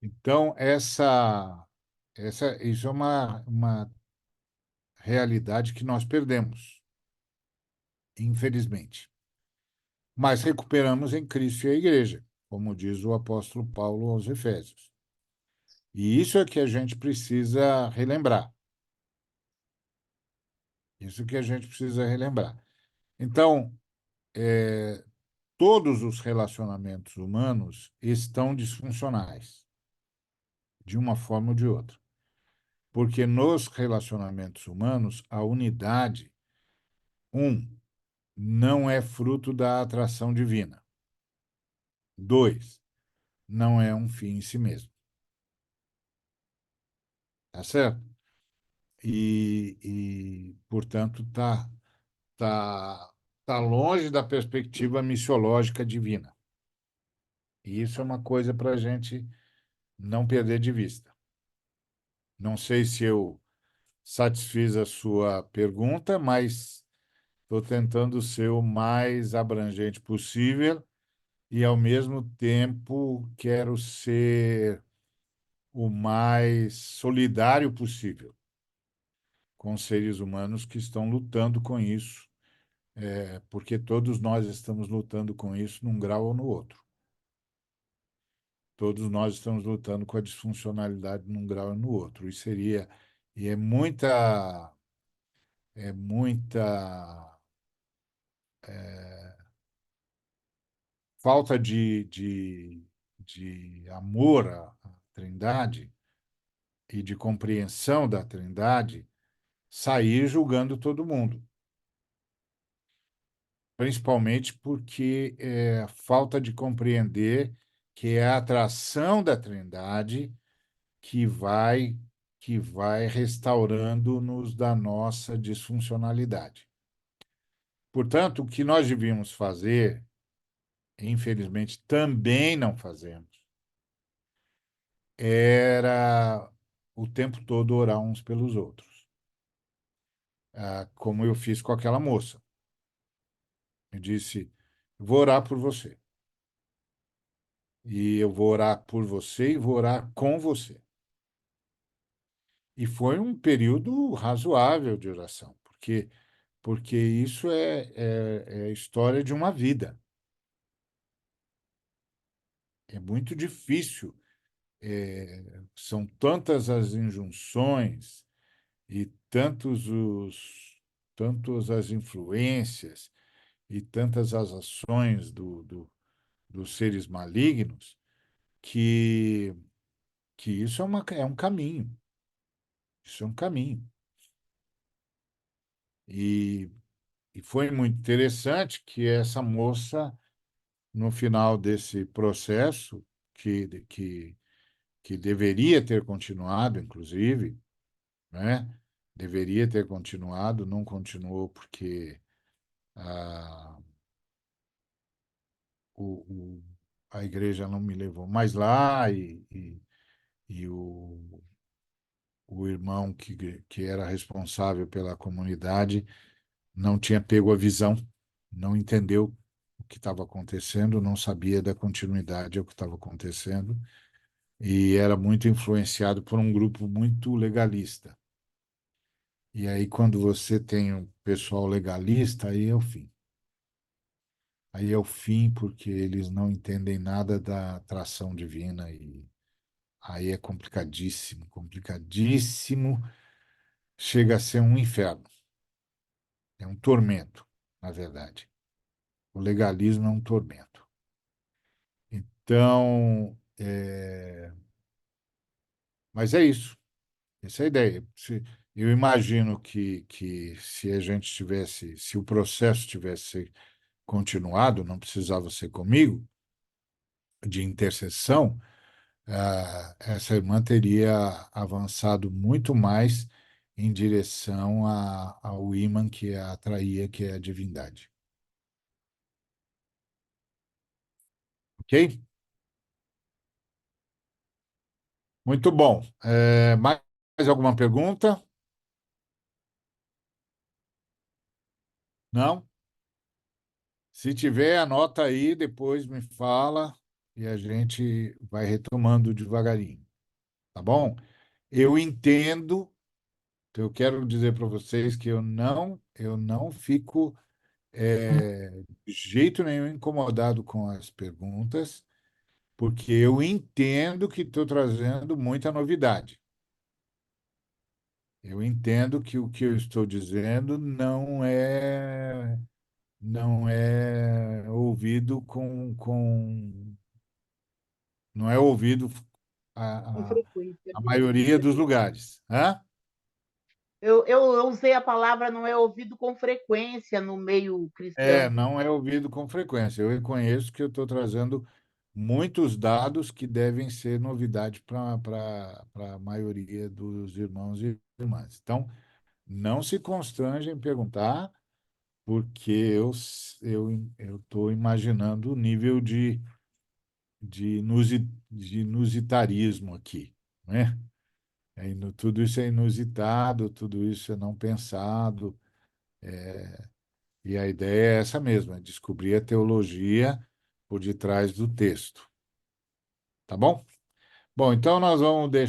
Então, isso é uma realidade que nós perdemos, infelizmente. Mas recuperamos em Cristo e a Igreja, como diz o apóstolo Paulo aos Efésios. E isso é que a gente precisa relembrar. Isso que a gente precisa relembrar. Então, todos os relacionamentos humanos estão disfuncionais, de uma forma ou de outra. Porque nos relacionamentos humanos, a unidade, não é fruto da atração divina. Dois, não é um fim em si mesmo. Tá certo? Portanto, tá, tá longe da perspectiva missiológica divina. E isso é uma coisa para a gente não perder de vista. Não sei se eu satisfiz a sua pergunta, mas estou tentando ser o mais abrangente possível e, ao mesmo tempo, quero ser o mais solidário possível com os seres humanos que estão lutando com isso, porque todos nós estamos lutando com isso num grau ou no outro. Todos nós estamos lutando com a disfuncionalidade num grau ou no outro. E é muita falta de amor à Trindade e de compreensão da Trindade sair julgando todo mundo, principalmente porque é a falta de compreender que é a atração da Trindade que vai que vai restaurando-nos da nossa disfuncionalidade. Portanto, o que nós devíamos fazer, infelizmente também não fazemos, era o tempo todo orar uns pelos outros, como eu fiz com aquela moça. Eu disse: vou orar por você. E eu vou orar por você e vou orar com você. E foi um período razoável de oração, porque isso é a história de uma vida. É muito difícil. São tantas as injunções e tantas as influências e tantas as ações dos seres malignos que, que isso é um caminho. Isso é um caminho. E, e foi muito interessante que essa moça, no final desse processo, que, que, que deveria ter continuado, inclusive, né? Deveria ter continuado, não continuou porque a, o, o- a igreja não me levou mais lá e o irmão que era responsável pela comunidade não tinha pego a visão, não entendeu o que estava acontecendo, não sabia da continuidade ao que estava acontecendo e era muito influenciado por um grupo muito legalista. E aí, quando você tem um pessoal legalista, aí é o fim. Aí é o fim porque eles não entendem nada da atração divina e aí é complicadíssimo, complicadíssimo. Chega a ser um inferno, é um tormento, na verdade. O legalismo é um tormento. Então, mas é isso. Essa é a ideia. eu imagino que se a gente tivesse, se o processo tivesse continuado, não precisava ser comigo, de intercessão, essa irmã teria avançado muito mais em direção ao ímã que a atraía, que é a divindade. Ok? Muito bom. Mais alguma pergunta? Não? Se tiver, anota aí, depois me fala e a gente vai retomando devagarinho, tá bom? Eu entendo, eu quero dizer para vocês que eu não fico de jeito nenhum incomodado com as perguntas, porque eu entendo que estou trazendo muita novidade. Eu entendo que o que eu estou dizendo não é ouvido não é ouvido Com a, a, frequência, a né? maioria dos lugares. Hã? Eu usei a palavra não é ouvido com frequência no meio cristão. Não é ouvido com frequência. Eu reconheço que eu estou trazendo muitos dados que devem ser novidade para a maioria dos irmãos e irmãs. Então, não se constrange em perguntar, porque eu estou imaginando o nível de inusitarismo aqui, né? Tudo isso é inusitado, tudo isso é não pensado, e a ideia é essa mesma, é descobrir a teologia por detrás do texto, tá bom? Bom, então nós vamos deixar